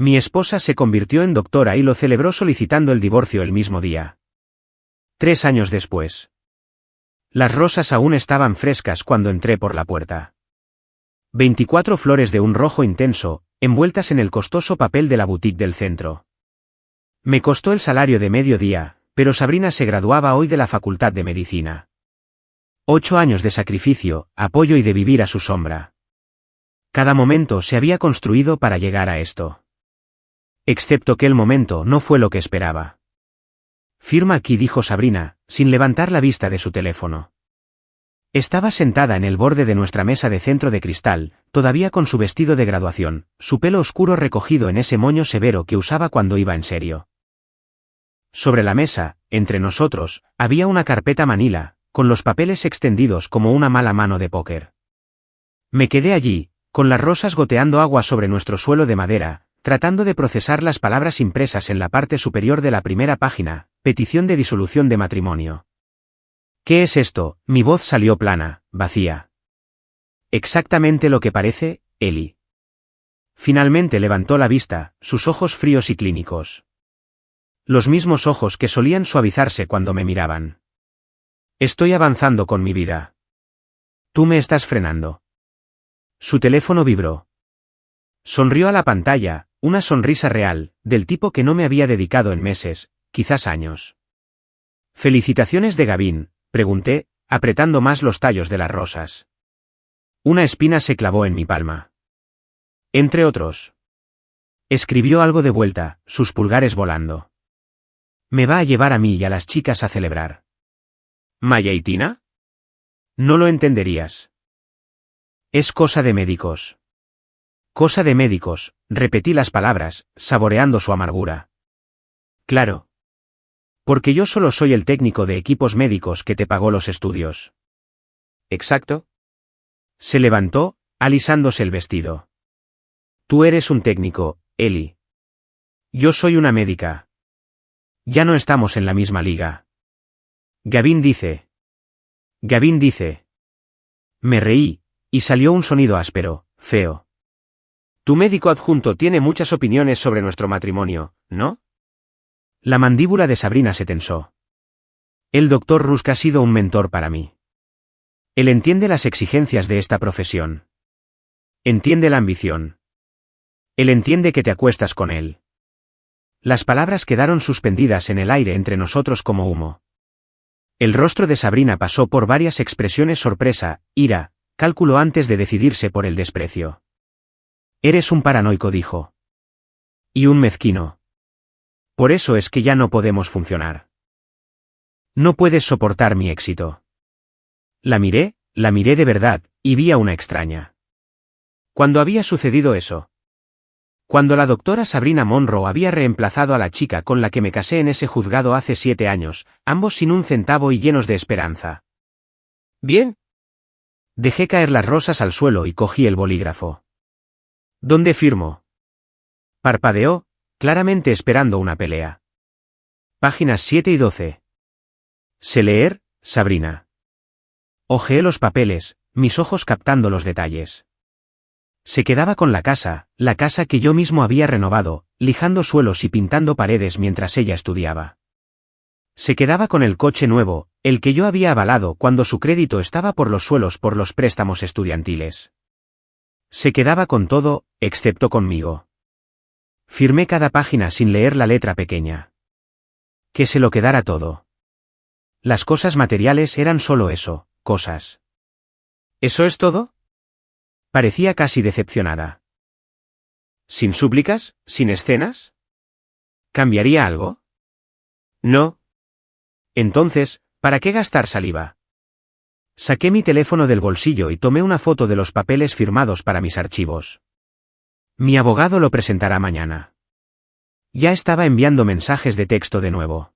Mi esposa se convirtió en doctora y lo celebró solicitando el divorcio el mismo día. 3 años después. Las rosas aún estaban frescas cuando entré por la puerta. 24 flores de un rojo intenso, envueltas en el costoso papel de la boutique del centro. Me costó el salario de mediodía, pero Sabrina se graduaba hoy de la Facultad de Medicina. 8 años de sacrificio, apoyo y de vivir a su sombra. Cada momento se había construido para llegar a esto. Excepto que el momento no fue lo que esperaba. Firma aquí, dijo Sabrina, sin levantar la vista de su teléfono. Estaba sentada en el borde de nuestra mesa de centro de cristal, todavía con su vestido de graduación, su pelo oscuro recogido en ese moño severo que usaba cuando iba en serio. Sobre la mesa, entre nosotros, había una carpeta manila, con los papeles extendidos como una mala mano de póker. Me quedé allí, con las rosas goteando agua sobre nuestro suelo de madera, tratando de procesar las palabras impresas en la parte superior de la primera página, petición de disolución de matrimonio. ¿Qué es esto? Mi voz salió plana, vacía. Exactamente lo que parece, Eli. Finalmente levantó la vista, sus ojos fríos y clínicos. Los mismos ojos que solían suavizarse cuando me miraban. Estoy avanzando con mi vida. Tú me estás frenando. Su teléfono vibró. Sonrió a la pantalla, una sonrisa real, del tipo que no me había dedicado en meses, quizás años. «¿Felicitaciones de Gavin?», pregunté, apretando más los tallos de las rosas. Una espina se clavó en mi palma. Entre otros. Escribió algo de vuelta, sus pulgares volando. Me va a llevar a mí y a las chicas a celebrar. ¿Maya y Tina? No lo entenderías. Es cosa de médicos. Cosa de médicos, repetí las palabras, saboreando su amargura. Claro. Porque yo solo soy el técnico de equipos médicos que te pagó los estudios. ¿Exacto? Se levantó, alisándose el vestido. Tú eres un técnico, Eli. Yo soy una médica. Ya no estamos en la misma liga. Gavin dice. Gavin dice. Me reí, y salió un sonido áspero, feo. Tu médico adjunto tiene muchas opiniones sobre nuestro matrimonio, ¿no? La mandíbula de Sabrina se tensó. El doctor Rusk ha sido un mentor para mí. Él entiende las exigencias de esta profesión. Entiende la ambición. Él entiende que te acuestas con él. Las palabras quedaron suspendidas en el aire entre nosotros como humo. El rostro de Sabrina pasó por varias expresiones: sorpresa, ira, cálculo antes de decidirse por el desprecio. Eres un paranoico, dijo. Y un mezquino. Por eso es que ya no podemos funcionar. No puedes soportar mi éxito. La miré de verdad, y vi a una extraña. ¿Cuándo había sucedido eso? Cuando la doctora Sabrina Monroe había reemplazado a la chica con la que me casé en ese juzgado hace 7 años, ambos sin un centavo y llenos de esperanza. Bien. Dejé caer las rosas al suelo y cogí el bolígrafo. ¿Dónde firmo? Parpadeó, claramente esperando una pelea. Páginas 7 y 12. ¿Sé leer, Sabrina? Hojeé los papeles, mis ojos captando los detalles. Se quedaba con la casa que yo mismo había renovado, lijando suelos y pintando paredes mientras ella estudiaba. Se quedaba con el coche nuevo, el que yo había avalado cuando su crédito estaba por los suelos por los préstamos estudiantiles. Se quedaba con todo, excepto conmigo. Firmé cada página sin leer la letra pequeña. Que se lo quedara todo. Las cosas materiales eran solo eso, cosas. ¿Eso es todo? Parecía casi decepcionada. ¿Sin súplicas? ¿Sin escenas? ¿Cambiaría algo? No. Entonces, ¿para qué gastar saliva? Saqué mi teléfono del bolsillo y tomé una foto de los papeles firmados para mis archivos. Mi abogado lo presentará mañana. Ya estaba enviando mensajes de texto de nuevo.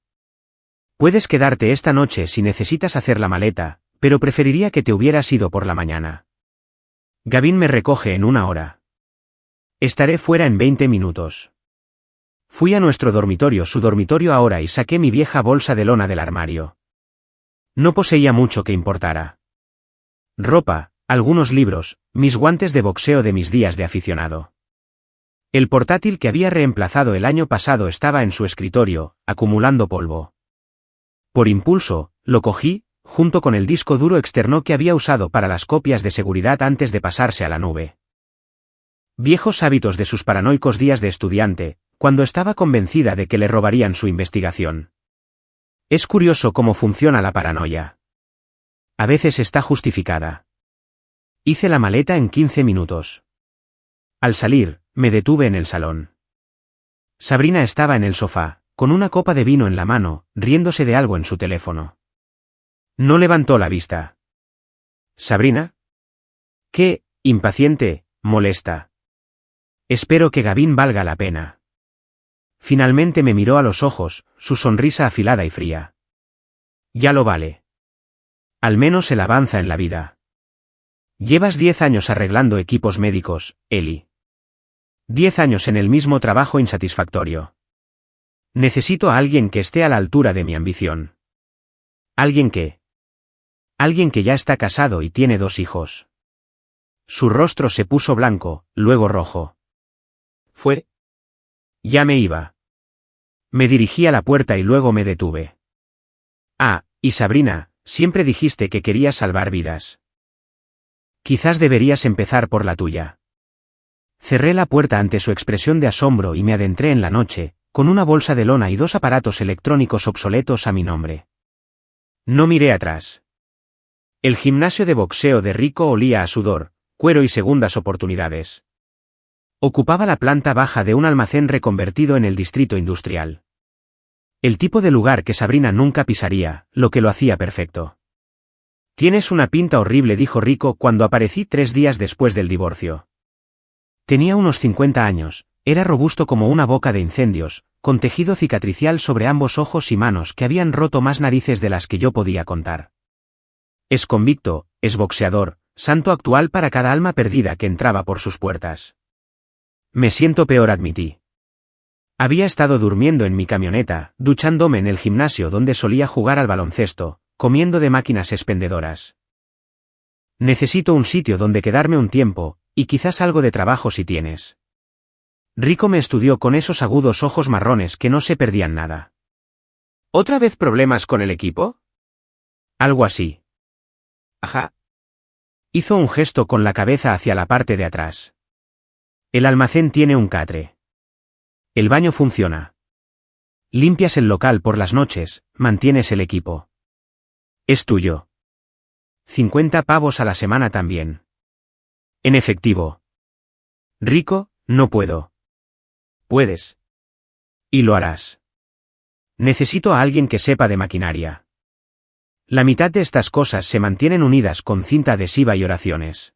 Puedes quedarte esta noche si necesitas hacer la maleta, pero preferiría que te hubieras ido por la mañana. Gavin me recoge en 1 hora. Estaré fuera en 20 minutos. Fui a nuestro dormitorio, su dormitorio ahora, y saqué mi vieja bolsa de lona del armario. No poseía mucho que importara. Ropa, algunos libros, mis guantes de boxeo de mis días de aficionado. El portátil que había reemplazado el año pasado estaba en su escritorio, acumulando polvo. Por impulso, lo cogí, junto con el disco duro externo que había usado para las copias de seguridad antes de pasarse a la nube. Viejos hábitos de sus paranoicos días de estudiante, cuando estaba convencida de que le robarían su investigación. Es curioso cómo funciona la paranoia. A veces está justificada. Hice la maleta en 15 minutos. Al salir, me detuve en el salón. Sabrina estaba en el sofá, con una copa de vino en la mano, riéndose de algo en su teléfono. No levantó la vista. ¿Sabrina? ¿Qué? Impaciente, molesta. Espero que Gavin valga la pena. Finalmente me miró a los ojos, su sonrisa afilada y fría. Ya lo vale. Al menos él avanza en la vida. Llevas 10 años arreglando equipos médicos, Ellie. 10 años en el mismo trabajo insatisfactorio. Necesito a alguien que esté a la altura de mi ambición. Alguien que ya está casado y tiene 2 hijos. Su rostro se puso blanco, luego rojo. ¿Fue? Ya me iba. Me dirigí a la puerta y luego me detuve. Ah, y Sabrina, siempre dijiste que querías salvar vidas. Quizás deberías empezar por la tuya. Cerré la puerta ante su expresión de asombro y me adentré en la noche, con una bolsa de lona y 2 aparatos electrónicos obsoletos a mi nombre. No miré atrás. El gimnasio de boxeo de Rico olía a sudor, cuero y segundas oportunidades. Ocupaba la planta baja de un almacén reconvertido en el distrito industrial. El tipo de lugar que Sabrina nunca pisaría, lo que lo hacía perfecto. Tienes una pinta horrible, dijo Rico cuando aparecí 3 días después del divorcio. Tenía unos 50 años, era robusto como una boca de incendios, con tejido cicatricial sobre ambos ojos y manos que habían roto más narices de las que yo podía contar. Es convicto, es boxeador, santo actual para cada alma perdida que entraba por sus puertas. Me siento peor, admití. Había estado durmiendo en mi camioneta, duchándome en el gimnasio donde solía jugar al baloncesto, comiendo de máquinas expendedoras. Necesito un sitio donde quedarme un tiempo, y quizás algo de trabajo si tienes. Rico me estudió con esos agudos ojos marrones que no se perdían nada. ¿Otra vez problemas con el equipo? Algo así. Ajá. Hizo un gesto con la cabeza hacia la parte de atrás. El almacén tiene un catre. El baño funciona. Limpias el local por las noches, mantienes el equipo. Es tuyo. 50 pavos a la semana también. En efectivo. Rico, no puedo. Puedes. Y lo harás. Necesito a alguien que sepa de maquinaria. La mitad de estas cosas se mantienen unidas con cinta adhesiva y oraciones.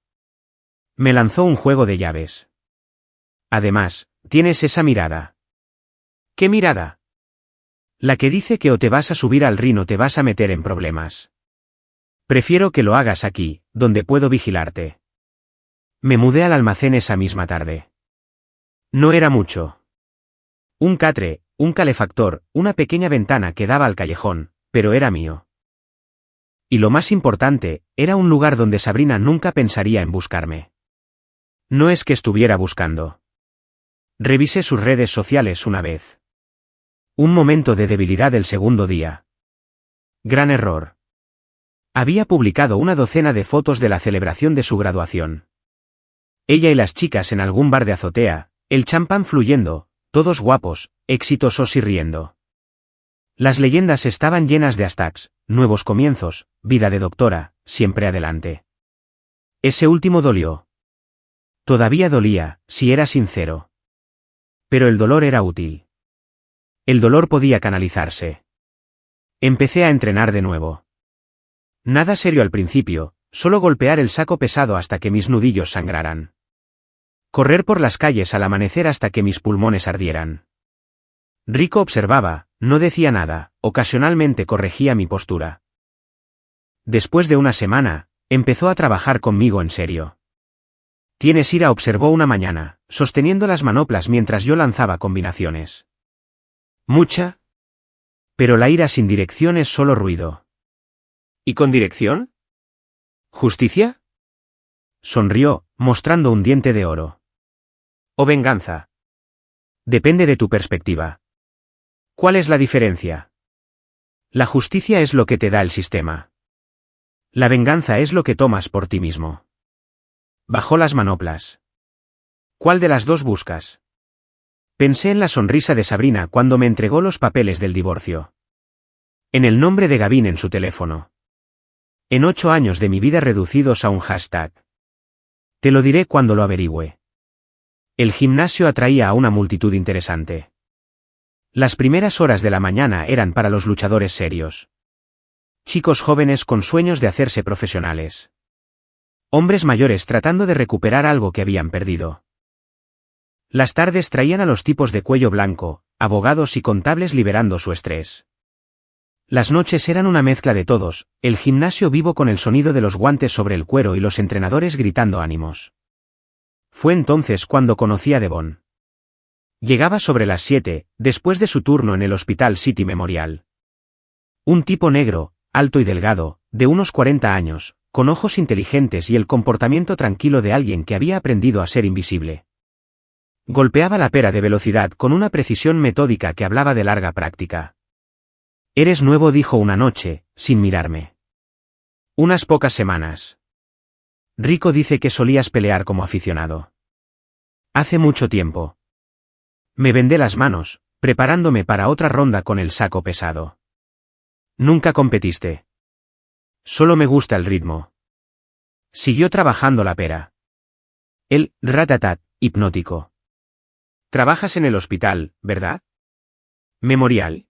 Me lanzó un juego de llaves. Además, tienes esa mirada. ¿Qué mirada? La que dice que o te vas a subir al ring o te vas a meter en problemas. Prefiero que lo hagas aquí, donde puedo vigilarte. Me mudé al almacén esa misma tarde. No era mucho. Un catre, un calefactor, una pequeña ventana que daba al callejón, pero era mío. Y lo más importante, era un lugar donde Sabrina nunca pensaría en buscarme. No es que estuviera buscando. Revisé sus redes sociales una vez. Un momento de debilidad el segundo día. Gran error. Había publicado una docena de fotos de la celebración de su graduación. Ella y las chicas en algún bar de azotea, el champán fluyendo, todos guapos, exitosos y riendo. Las leyendas estaban llenas de hashtags, nuevos comienzos, vida de doctora, siempre adelante. Ese último dolió. Todavía dolía, si era sincero. Pero el dolor era útil. El dolor podía canalizarse. Empecé a entrenar de nuevo. Nada serio al principio, solo golpear el saco pesado hasta que mis nudillos sangraran. Correr por las calles al amanecer hasta que mis pulmones ardieran. Rico observaba, no decía nada, ocasionalmente corregía mi postura. Después de una semana, empezó a trabajar conmigo en serio. Tienes ira, observó una mañana, sosteniendo las manoplas mientras yo lanzaba combinaciones. Mucha. Pero la ira sin dirección es solo ruido. ¿Y con dirección? ¿Justicia? Sonrió, mostrando un diente de oro. ¿O venganza? Depende de tu perspectiva. ¿Cuál es la diferencia? La justicia es lo que te da el sistema. La venganza es lo que tomas por ti mismo. Bajó las manoplas. ¿Cuál de las dos buscas? Pensé en la sonrisa de Sabrina cuando me entregó los papeles del divorcio. En el nombre de Gavin en su teléfono. En 8 años de mi vida reducidos a un hashtag. Te lo diré cuando lo averigüe. El gimnasio atraía a una multitud interesante. Las primeras horas de la mañana eran para los luchadores serios. Chicos jóvenes con sueños de hacerse profesionales. Hombres mayores tratando de recuperar algo que habían perdido. Las tardes traían a los tipos de cuello blanco, abogados y contables liberando su estrés. Las noches eran una mezcla de todos, el gimnasio vivo con el sonido de los guantes sobre el cuero y los entrenadores gritando ánimos. Fue entonces cuando conocí a Devon. Llegaba sobre las 7, después de su turno en el Hospital City Memorial. Un tipo negro, alto y delgado, de unos 40 años, con ojos inteligentes y el comportamiento tranquilo de alguien que había aprendido a ser invisible. Golpeaba la pera de velocidad con una precisión metódica que hablaba de larga práctica. «Eres nuevo», dijo una noche, sin mirarme. «Unas pocas semanas. Rico dice que solías pelear como aficionado». «Hace mucho tiempo». Me vendé las manos, preparándome para otra ronda con el saco pesado. «¿Nunca competiste?» «Solo me gusta el ritmo». Siguió trabajando la pera. El ratatat, hipnótico. «Trabajas en el hospital, ¿verdad?» «Memorial».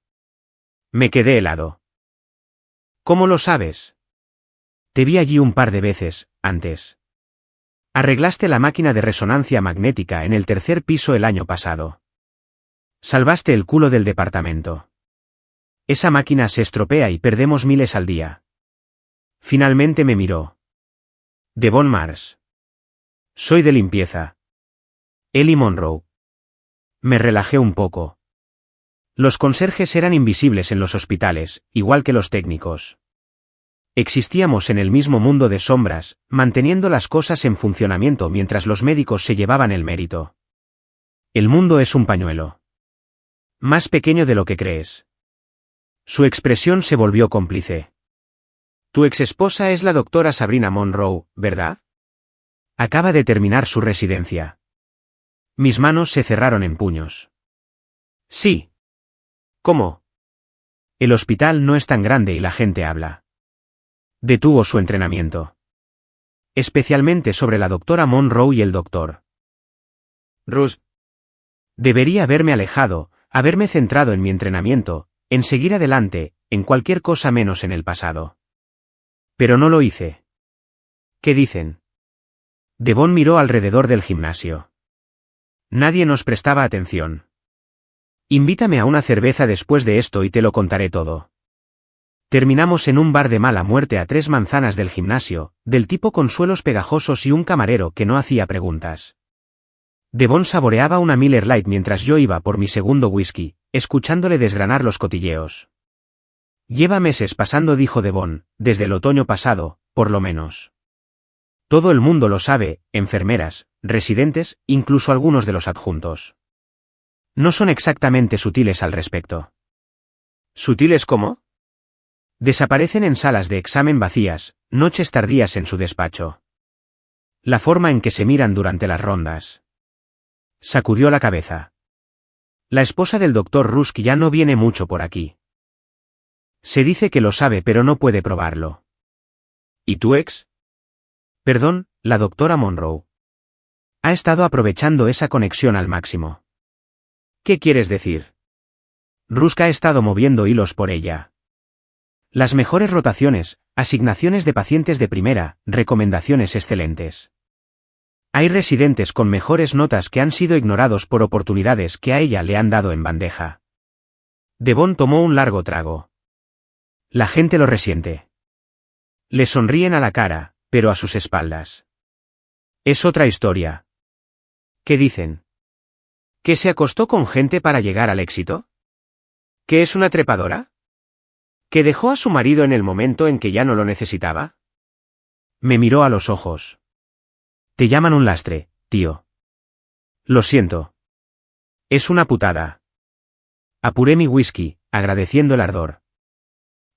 Me quedé helado. «¿Cómo lo sabes?» «Te vi allí un par de veces, antes. Arreglaste la máquina de resonancia magnética en el 3er piso el año pasado. Salvaste el culo del departamento. Esa máquina se estropea y perdemos miles al día». Finalmente me miró. «Devon Mars. Soy de limpieza. Ellie Monroe». Me relajé un poco. Los conserjes eran invisibles en los hospitales, igual que los técnicos. Existíamos en el mismo mundo de sombras, manteniendo las cosas en funcionamiento mientras los médicos se llevaban el mérito. El mundo es un pañuelo. Más pequeño de lo que crees. Su expresión se volvió cómplice. Tu exesposa es la doctora Sabrina Monroe, ¿verdad? Acaba de terminar su residencia. Mis manos se cerraron en puños. Sí. ¿Cómo? El hospital no es tan grande y la gente habla. Detuvo su entrenamiento. Especialmente sobre la doctora Monroe y el doctor Russ. Debería haberme alejado, haberme centrado en mi entrenamiento, en seguir adelante, en cualquier cosa menos en el pasado. Pero no lo hice. ¿Qué dicen? Devon miró alrededor del gimnasio. Nadie nos prestaba atención. Invítame a una cerveza después de esto y te lo contaré todo. Terminamos en un bar de mala muerte a 3 manzanas del gimnasio, del tipo con suelos pegajosos y un camarero que no hacía preguntas. Devon saboreaba una Miller Lite mientras yo iba por mi segundo whisky, escuchándole desgranar los cotilleos. Lleva meses pasando, dijo Devon, desde el otoño pasado, por lo menos. Todo el mundo lo sabe, enfermeras, residentes, incluso algunos de los adjuntos. No son exactamente sutiles al respecto. ¿Sutiles cómo? Desaparecen en salas de examen vacías, noches tardías en su despacho. La forma en que se miran durante las rondas. Sacudió la cabeza. La esposa del doctor Rusk ya no viene mucho por aquí. Se dice que lo sabe pero no puede probarlo. ¿Y tu ex? Perdón, la doctora Monroe. Ha estado aprovechando esa conexión al máximo. ¿Qué quieres decir? Rusk ha estado moviendo hilos por ella. Las mejores rotaciones, asignaciones de pacientes de primera, recomendaciones excelentes. Hay residentes con mejores notas que han sido ignorados por oportunidades que a ella le han dado en bandeja. Devon tomó un largo trago. La gente lo resiente. Le sonríen a la cara, pero a sus espaldas. Es otra historia. ¿Qué dicen? ¿Que se acostó con gente para llegar al éxito? ¿Que es una trepadora? ¿Que dejó a su marido en el momento en que ya no lo necesitaba? Me miró a los ojos. Te llaman un lastre, tío. Lo siento. Es una putada. Apuré mi whisky, agradeciendo el ardor.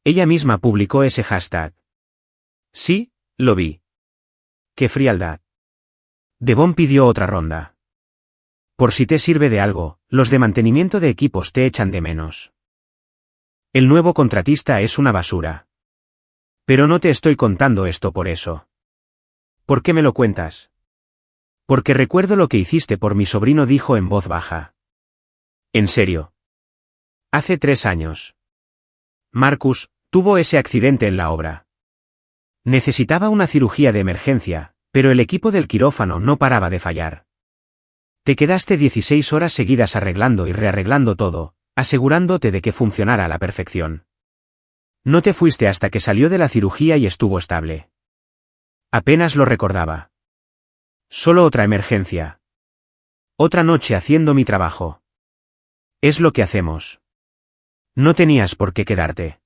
Ella misma publicó ese hashtag. Sí, lo vi. ¡Qué frialdad! Devon pidió otra ronda. Por si te sirve de algo, los de mantenimiento de equipos te echan de menos. El nuevo contratista es una basura. Pero no te estoy contando esto por eso. ¿Por qué me lo cuentas? Porque recuerdo lo que hiciste por mi sobrino, dijo en voz baja. ¿En serio? Hace 3 años. Marcus tuvo ese accidente en la obra. Necesitaba una cirugía de emergencia, pero el equipo del quirófano no paraba de fallar. Te quedaste 16 horas seguidas arreglando y rearreglando todo, asegurándote de que funcionara a la perfección. No te fuiste hasta que salió de la cirugía y estuvo estable. Apenas lo recordaba. Solo otra emergencia. Otra noche haciendo mi trabajo. Es lo que hacemos. No tenías por qué quedarte.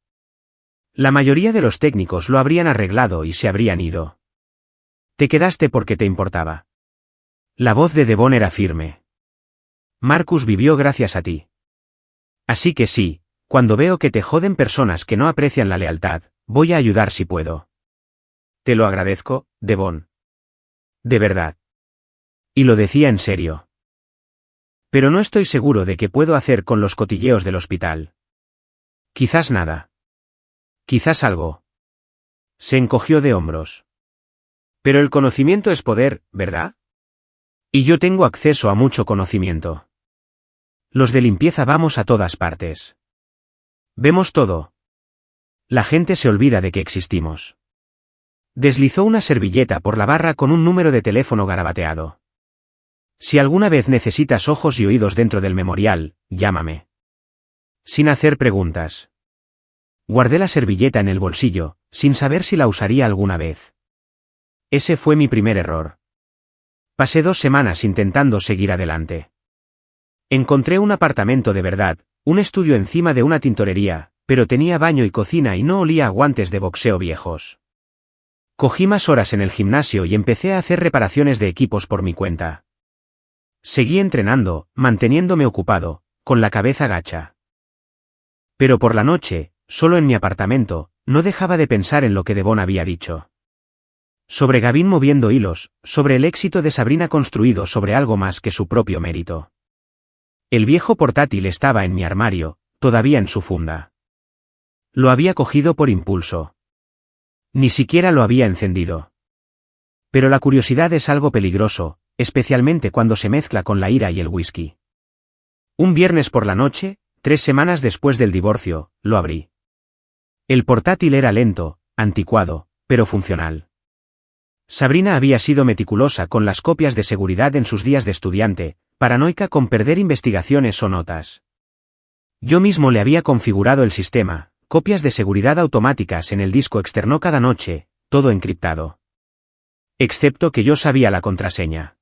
La mayoría de los técnicos lo habrían arreglado y se habrían ido. Te quedaste porque te importaba. La voz de Devon era firme. Marcus vivió gracias a ti. Así que sí, cuando veo que te joden personas que no aprecian la lealtad, voy a ayudar si puedo. Te lo agradezco, Devon. De verdad. Y lo decía en serio. Pero no estoy seguro de qué puedo hacer con los cotilleos del hospital. Quizás nada. Quizás algo. Se encogió de hombros. Pero el conocimiento es poder, ¿verdad? Y yo tengo acceso a mucho conocimiento. Los de limpieza vamos a todas partes. Vemos todo. La gente se olvida de que existimos. Deslizó una servilleta por la barra con un número de teléfono garabateado. Si alguna vez necesitas ojos y oídos dentro del memorial, llámame. Sin hacer preguntas. Guardé la servilleta en el bolsillo, sin saber si la usaría alguna vez. Ese fue mi primer error. Pasé 2 semanas intentando seguir adelante. Encontré un apartamento de verdad, un estudio encima de una tintorería, pero tenía baño y cocina y no olía a guantes de boxeo viejos. Cogí más horas en el gimnasio y empecé a hacer reparaciones de equipos por mi cuenta. Seguí entrenando, manteniéndome ocupado, con la cabeza gacha. Pero por la noche, solo en mi apartamento, no dejaba de pensar en lo que Devon había dicho. Sobre Gavin moviendo hilos, sobre el éxito de Sabrina construido sobre algo más que su propio mérito. El viejo portátil estaba en mi armario, todavía en su funda. Lo había cogido por impulso. Ni siquiera lo había encendido. Pero la curiosidad es algo peligroso, especialmente cuando se mezcla con la ira y el whisky. Un viernes por la noche, 3 semanas después del divorcio, lo abrí. El portátil era lento, anticuado, pero funcional. Sabrina había sido meticulosa con las copias de seguridad en sus días de estudiante, paranoica con perder investigaciones o notas. Yo mismo le había configurado el sistema, copias de seguridad automáticas en el disco externo cada noche, todo encriptado. Excepto que yo sabía la contraseña.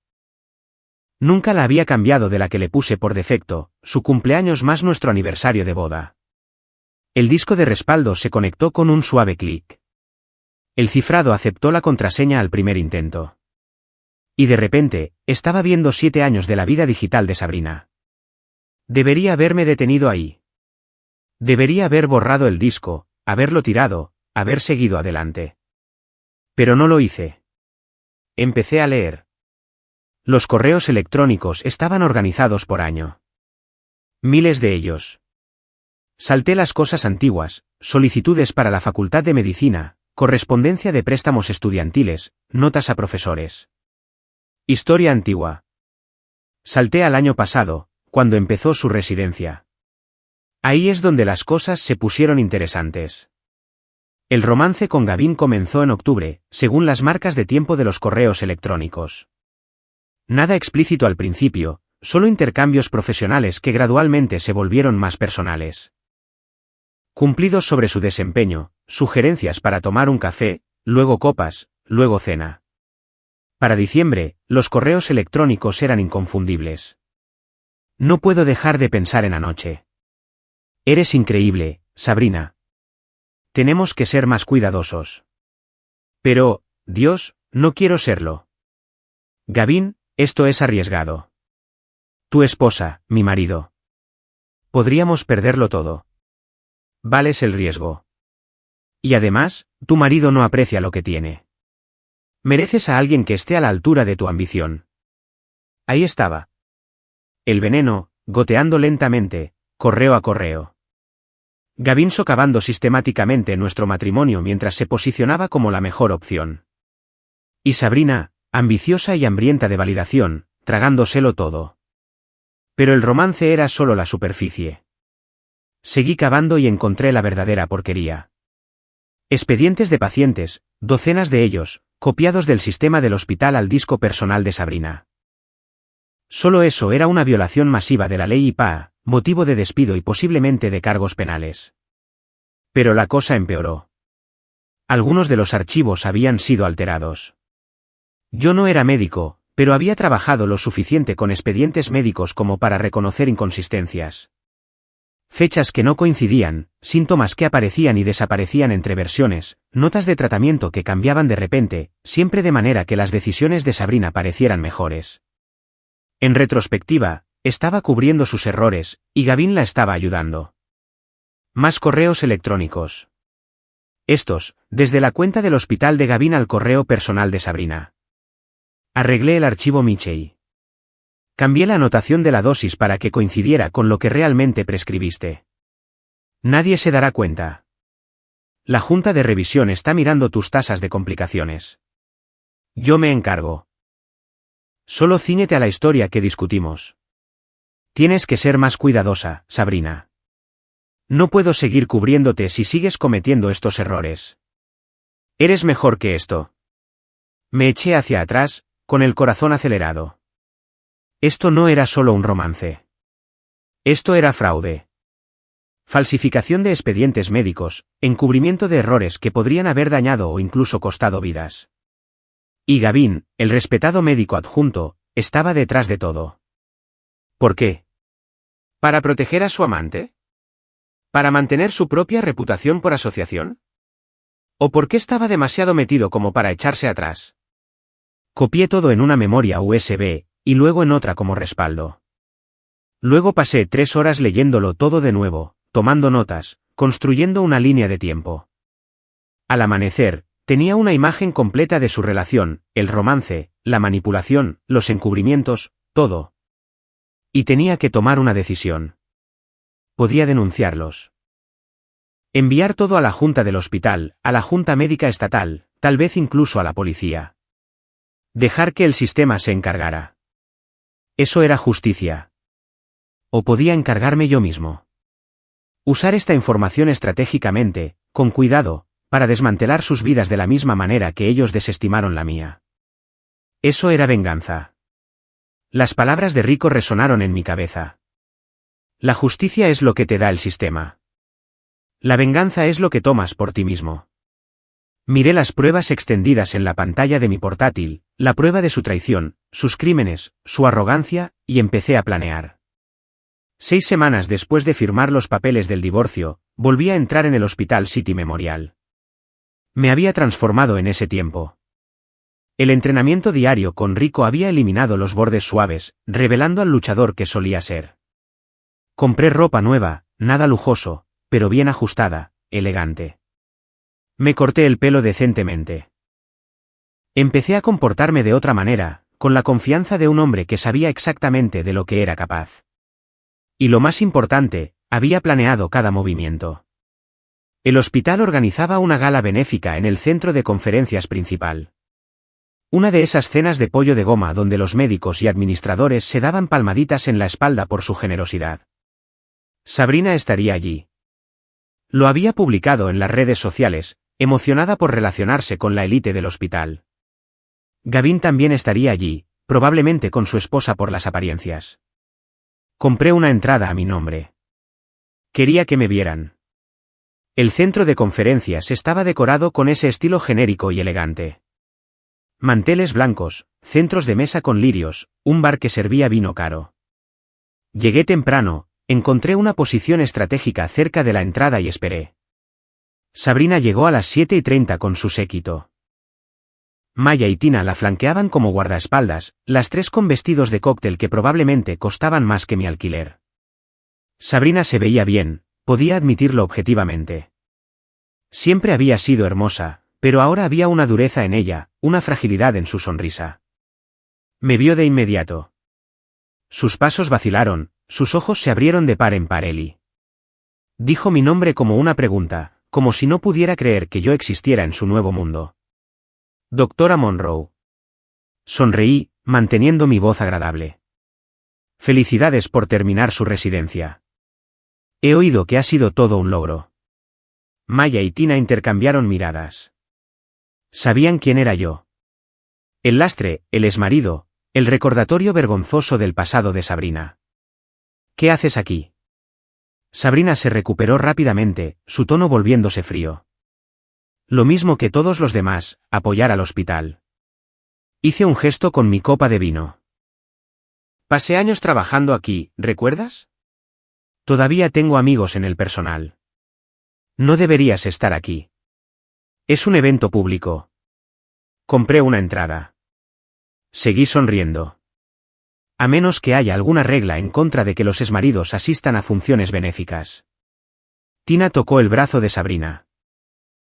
Nunca la había cambiado de la que le puse por defecto, su cumpleaños más nuestro aniversario de boda. El disco de respaldo se conectó con un suave clic. El cifrado aceptó la contraseña al primer intento. Y de repente, estaba viendo 7 años de la vida digital de Sabrina. Debería haberme detenido ahí. Debería haber borrado el disco, haberlo tirado, haber seguido adelante. Pero no lo hice. Empecé a leer. Los correos electrónicos estaban organizados por año. Miles de ellos. Salté las cosas antiguas, solicitudes para la Facultad de Medicina, correspondencia de préstamos estudiantiles, notas a profesores. Historia antigua. Salté al año pasado, cuando empezó su residencia. Ahí es donde las cosas se pusieron interesantes. El romance con Gavin comenzó en octubre, según las marcas de tiempo de los correos electrónicos. Nada explícito al principio, solo intercambios profesionales que gradualmente se volvieron más personales. Cumplidos sobre su desempeño, sugerencias para tomar un café, luego copas, luego cena. Para diciembre, los correos electrónicos eran inconfundibles. No puedo dejar de pensar en anoche. Eres increíble, Sabrina. Tenemos que ser más cuidadosos. Pero, Dios, no quiero serlo. Gavin, esto es arriesgado. Tu esposa, mi marido. Podríamos perderlo todo. Vales el riesgo. Y además, tu marido no aprecia lo que tiene. Mereces a alguien que esté a la altura de tu ambición. Ahí estaba. El veneno, goteando lentamente, correo a correo. Gavin socavando sistemáticamente nuestro matrimonio mientras se posicionaba como la mejor opción. Y Sabrina, ambiciosa y hambrienta de validación, tragándoselo todo. Pero el romance era solo la superficie. Seguí cavando y encontré la verdadera porquería. Expedientes de pacientes, docenas de ellos, copiados del sistema del hospital al disco personal de Sabrina. Solo eso era una violación masiva de la ley IPAA, motivo de despido y posiblemente de cargos penales. Pero la cosa empeoró. Algunos de los archivos habían sido alterados. Yo no era médico, pero había trabajado lo suficiente con expedientes médicos como para reconocer inconsistencias. Fechas que no coincidían, síntomas que aparecían y desaparecían entre versiones, notas de tratamiento que cambiaban de repente, siempre de manera que las decisiones de Sabrina parecieran mejores. En retrospectiva, estaba cubriendo sus errores, y Gavin la estaba ayudando. Más correos electrónicos. Estos, desde la cuenta del hospital de Gavin al correo personal de Sabrina. Arreglé el archivo Michei. Cambié la anotación de la dosis para que coincidiera con lo que realmente prescribiste. Nadie se dará cuenta. La junta de revisión está mirando tus tasas de complicaciones. Yo me encargo. Solo cíñete a la historia que discutimos. Tienes que ser más cuidadosa, Sabrina. No puedo seguir cubriéndote si sigues cometiendo estos errores. Eres mejor que esto. Me eché hacia atrás, con el corazón acelerado. Esto no era solo un romance. Esto era fraude. Falsificación de expedientes médicos, encubrimiento de errores que podrían haber dañado o incluso costado vidas. Y Gavin, el respetado médico adjunto, estaba detrás de todo. ¿Por qué? ¿Para proteger a su amante? ¿Para mantener su propia reputación por asociación? ¿O por qué estaba demasiado metido como para echarse atrás? Copié todo en una memoria USB, y luego en otra como respaldo. Luego pasé 3 horas leyéndolo todo de nuevo, tomando notas, construyendo una línea de tiempo. Al amanecer, tenía una imagen completa de su relación, el romance, la manipulación, los encubrimientos, todo. Y tenía que tomar una decisión. Podía denunciarlos. Enviar todo a la junta del hospital, a la junta médica estatal, tal vez incluso a la policía. Dejar que el sistema se encargara. Eso era justicia. O podía encargarme yo mismo. Usar esta información estratégicamente, con cuidado, para desmantelar sus vidas de la misma manera que ellos desestimaron la mía. Eso era venganza. Las palabras de Rico resonaron en mi cabeza. La justicia es lo que te da el sistema. La venganza es lo que tomas por ti mismo. Miré las pruebas extendidas en la pantalla de mi portátil, la prueba de su traición, sus crímenes, su arrogancia, y empecé a planear. 6 semanas después de firmar los papeles del divorcio, volví a entrar en el Hospital City Memorial. Me había transformado en ese tiempo. El entrenamiento diario con Rico había eliminado los bordes suaves, revelando al luchador que solía ser. Compré ropa nueva, nada lujoso, pero bien ajustada, elegante. Me corté el pelo decentemente. Empecé a comportarme de otra manera, con la confianza de un hombre que sabía exactamente de lo que era capaz. Y lo más importante, había planeado cada movimiento. El hospital organizaba una gala benéfica en el centro de conferencias principal. Una de esas cenas de pollo de goma donde los médicos y administradores se daban palmaditas en la espalda por su generosidad. Sabrina estaría allí. Lo había publicado en las redes sociales, emocionada por relacionarse con la élite del hospital. Gavin también estaría allí, probablemente con su esposa por las apariencias. Compré una entrada a mi nombre. Quería que me vieran. El centro de conferencias estaba decorado con ese estilo genérico y elegante. Manteles blancos, centros de mesa con lirios, un bar que servía vino caro. Llegué temprano, encontré una posición estratégica cerca de la entrada y esperé. Sabrina llegó a las 7:30 con su séquito. Maya y Tina la flanqueaban como guardaespaldas, las tres con vestidos de cóctel que probablemente costaban más que mi alquiler. Sabrina se veía bien, podía admitirlo objetivamente. Siempre había sido hermosa, pero ahora había una dureza en ella, una fragilidad en su sonrisa. Me vio de inmediato. Sus pasos vacilaron, sus ojos se abrieron de par en par. Eli. Dijo mi nombre como una pregunta, como si no pudiera creer que yo existiera en su nuevo mundo. Doctora Monroe. Sonreí, manteniendo mi voz agradable. Felicidades por terminar su residencia. He oído que ha sido todo un logro. Maya y Tina intercambiaron miradas. Sabían quién era yo. El lastre, el exmarido, el recordatorio vergonzoso del pasado de Sabrina. ¿Qué haces aquí? Sabrina se recuperó rápidamente, su tono volviéndose frío. Lo mismo que todos los demás, apoyar al hospital. Hice un gesto con mi copa de vino. Pasé años trabajando aquí, ¿recuerdas? Todavía tengo amigos en el personal. No deberías estar aquí. Es un evento público. Compré una entrada. Seguí sonriendo. A menos que haya alguna regla en contra de que los exmaridos asistan a funciones benéficas. Tina tocó el brazo de Sabrina.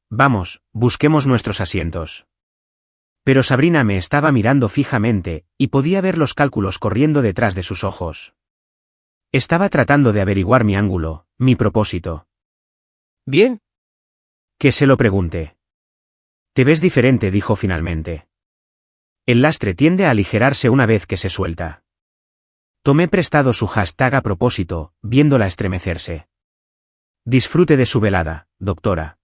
Vamos, busquemos nuestros asientos. Pero Sabrina me estaba mirando fijamente, y podía ver los cálculos corriendo detrás de sus ojos. Estaba tratando de averiguar mi ángulo, mi propósito. ¿Bien? Que se lo pregunte. Te ves diferente, dijo finalmente. El lastre tiende a aligerarse una vez que se suelta. Tomé prestado su hashtag a propósito, viéndola estremecerse. Disfrute de su velada, doctora.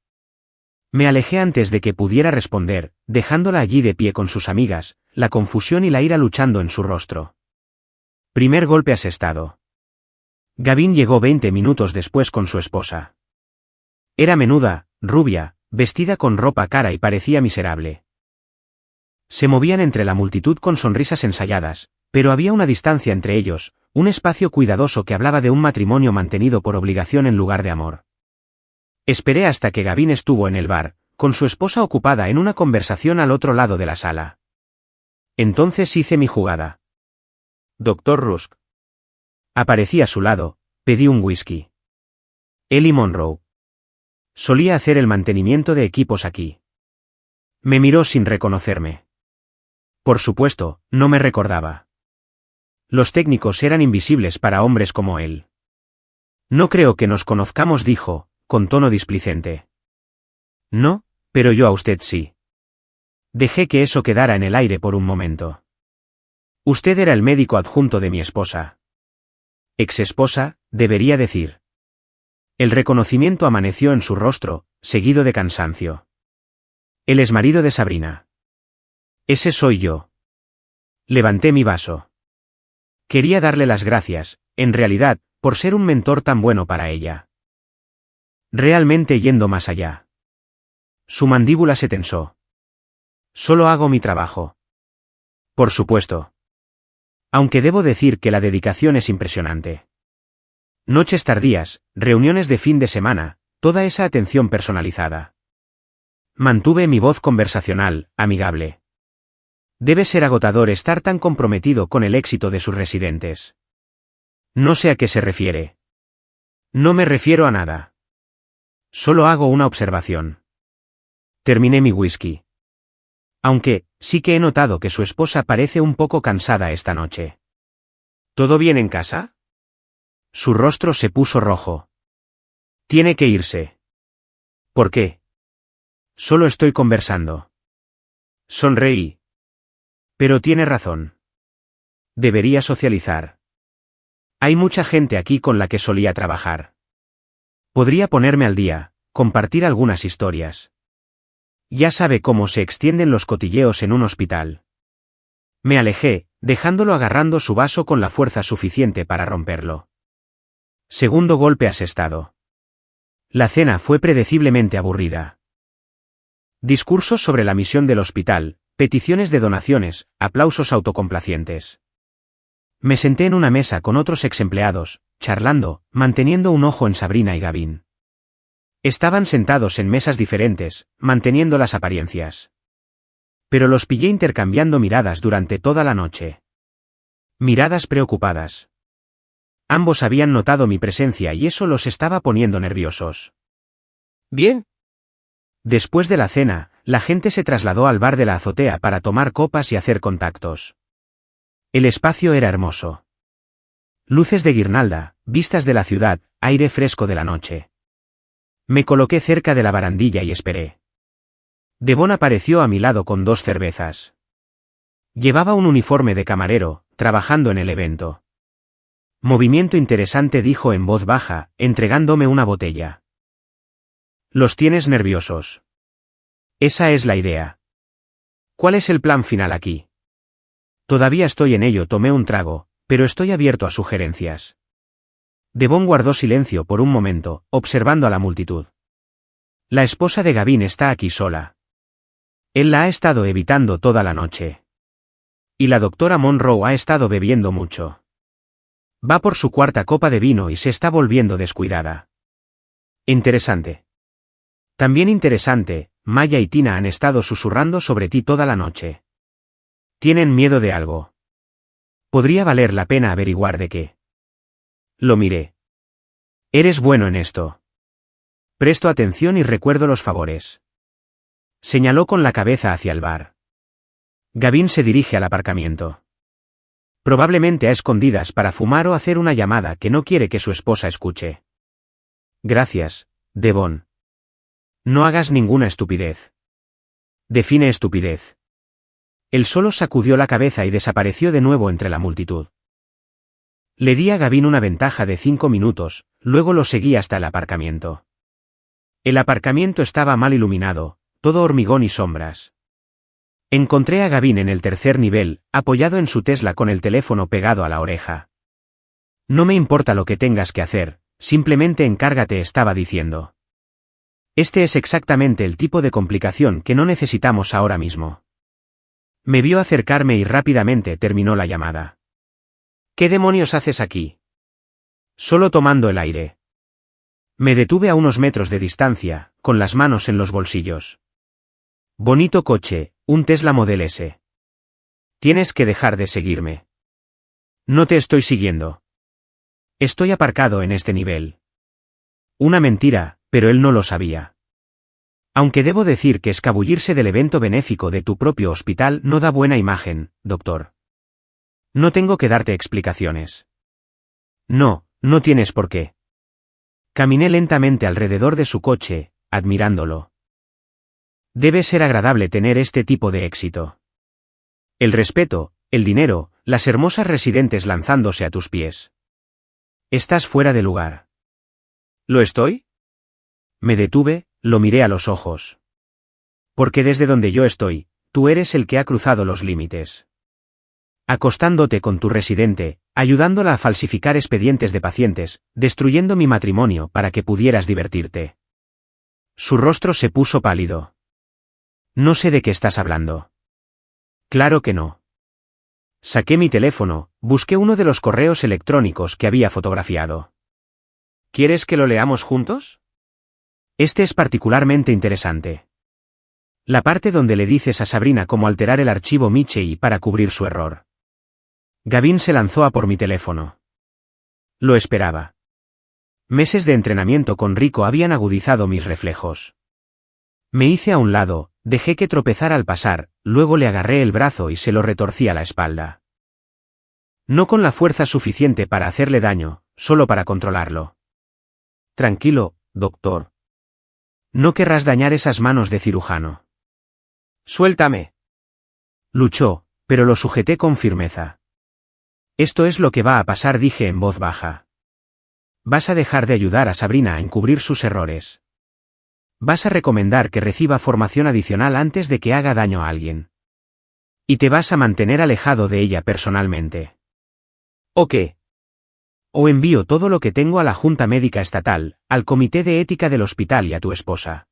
Me alejé antes de que pudiera responder, dejándola allí de pie con sus amigas, la confusión y la ira luchando en su rostro. Primer golpe asestado. Gavin llegó 20 minutos después con su esposa. Era menuda, rubia, vestida con ropa cara y parecía miserable. Se movían entre la multitud con sonrisas ensayadas, pero había una distancia entre ellos, un espacio cuidadoso que hablaba de un matrimonio mantenido por obligación en lugar de amor. Esperé hasta que Gavin estuvo en el bar, con su esposa ocupada en una conversación al otro lado de la sala. Entonces hice mi jugada. Dr. Rusk. Aparecí a su lado, pedí un whisky. Eli Monroe. Solía hacer el mantenimiento de equipos aquí. Me miró sin reconocerme. Por supuesto, no me recordaba. Los técnicos eran invisibles para hombres como él. No creo que nos conozcamos, dijo, con tono displicente. No, pero yo a usted sí. Dejé que eso quedara en el aire por un momento. Usted era el médico adjunto de mi esposa. Ex-esposa, debería decir. El reconocimiento amaneció en su rostro, seguido de cansancio. El exmarido de Sabrina. Ese soy yo. Levanté mi vaso. Quería darle las gracias, en realidad, por ser un mentor tan bueno para ella. Realmente yendo más allá. Su mandíbula se tensó. Solo hago mi trabajo. Por supuesto. Aunque debo decir que la dedicación es impresionante. Noches tardías, reuniones de fin de semana, toda esa atención personalizada. Mantuve mi voz conversacional, amigable. Debe ser agotador estar tan comprometido con el éxito de sus residentes. No sé a qué se refiere. No me refiero a nada. Solo hago una observación. Terminé mi whisky. Aunque, sí que he notado que su esposa parece un poco cansada esta noche. ¿Todo bien en casa? Su rostro se puso rojo. Tiene que irse. ¿Por qué? Solo estoy conversando. Sonreí. Pero tiene razón. Debería socializar. Hay mucha gente aquí con la que solía trabajar. Podría ponerme al día, compartir algunas historias. Ya sabe cómo se extienden los cotilleos en un hospital. Me alejé, dejándolo agarrando su vaso con la fuerza suficiente para romperlo. Segundo golpe asestado. La cena fue predeciblemente aburrida. Discursos sobre la misión del hospital, peticiones de donaciones, aplausos autocomplacientes. Me senté en una mesa con otros exempleados, charlando, manteniendo un ojo en Sabrina y Gavin. Estaban sentados en mesas diferentes, manteniendo las apariencias. Pero los pillé intercambiando miradas durante toda la noche. Miradas preocupadas. Ambos habían notado mi presencia y eso los estaba poniendo nerviosos. Bien. Después de la cena, la gente se trasladó al bar de la azotea para tomar copas y hacer contactos. El espacio era hermoso. Luces de guirnalda, vistas de la ciudad, aire fresco de la noche. Me coloqué cerca de la barandilla y esperé. Devon apareció a mi lado con 2 cervezas. Llevaba un uniforme de camarero, trabajando en el evento. Movimiento interesante, dijo en voz baja, entregándome una botella. Los tienes nerviosos. Esa es la idea. ¿Cuál es el plan final aquí? Todavía estoy en ello, tomé un trago, pero estoy abierto a sugerencias. Devon guardó silencio por un momento, observando a la multitud. La esposa de Gavin está aquí sola. Él la ha estado evitando toda la noche. Y la doctora Monroe ha estado bebiendo mucho. Va por su 4ª copa de vino y se está volviendo descuidada. Interesante. También interesante, Maya y Tina han estado susurrando sobre ti toda la noche. ¿Tienen miedo de algo? Podría valer la pena averiguar de qué. Lo miré. Eres bueno en esto. Presto atención y recuerdo los favores. Señaló con la cabeza hacia el bar. Gavin se dirige al aparcamiento. Probablemente a escondidas para fumar o hacer una llamada que no quiere que su esposa escuche. Gracias, Devon. No hagas ninguna estupidez. Define estupidez. Él solo sacudió la cabeza y desapareció de nuevo entre la multitud. Le di a Gavin una ventaja de 5 minutos, luego lo seguí hasta el aparcamiento. El aparcamiento estaba mal iluminado, todo hormigón y sombras. Encontré a Gavin en el 3er nivel, apoyado en su Tesla con el teléfono pegado a la oreja. No me importa lo que tengas que hacer, simplemente encárgate, estaba diciendo. Este es exactamente el tipo de complicación que no necesitamos ahora mismo. Me vio acercarme y rápidamente terminó la llamada. ¿Qué demonios haces aquí? Solo tomando el aire. Me detuve a unos metros de distancia, con las manos en los bolsillos. Bonito coche, un Tesla Model S. Tienes que dejar de seguirme. No te estoy siguiendo. Estoy aparcado en este nivel. Una mentira, pero él no lo sabía. Aunque debo decir que escabullirse del evento benéfico de tu propio hospital no da buena imagen, doctor. No tengo que darte explicaciones. No, no tienes por qué. Caminé lentamente alrededor de su coche, admirándolo. Debe ser agradable tener este tipo de éxito. El respeto, el dinero, las hermosas residentes lanzándose a tus pies. Estás fuera de lugar. ¿Lo estoy? Me detuve, lo miré a los ojos. Porque desde donde yo estoy, tú eres el que ha cruzado los límites. Acostándote con tu residente, ayudándola a falsificar expedientes de pacientes, destruyendo mi matrimonio para que pudieras divertirte. Su rostro se puso pálido. No sé de qué estás hablando. Claro que no. Saqué mi teléfono, busqué uno de los correos electrónicos que había fotografiado. ¿Quieres que lo leamos juntos? Este es particularmente interesante. La parte donde le dices a Sabrina cómo alterar el archivo Michei para cubrir su error. Gavin se lanzó a por mi teléfono. Lo esperaba. Meses de entrenamiento con Rico habían agudizado mis reflejos. Me hice a un lado, dejé que tropezara al pasar, luego le agarré el brazo y se lo retorcí a la espalda. No con la fuerza suficiente para hacerle daño, solo para controlarlo. Tranquilo, doctor. No querrás dañar esas manos de cirujano. Suéltame. Luchó, pero lo sujeté con firmeza. Esto es lo que va a pasar, dije en voz baja. Vas a dejar de ayudar a Sabrina a encubrir sus errores. Vas a recomendar que reciba formación adicional antes de que haga daño a alguien. Y te vas a mantener alejado de ella personalmente. ¿O qué? O envío todo lo que tengo a la Junta Médica Estatal, al Comité de Ética del hospital y a tu esposa.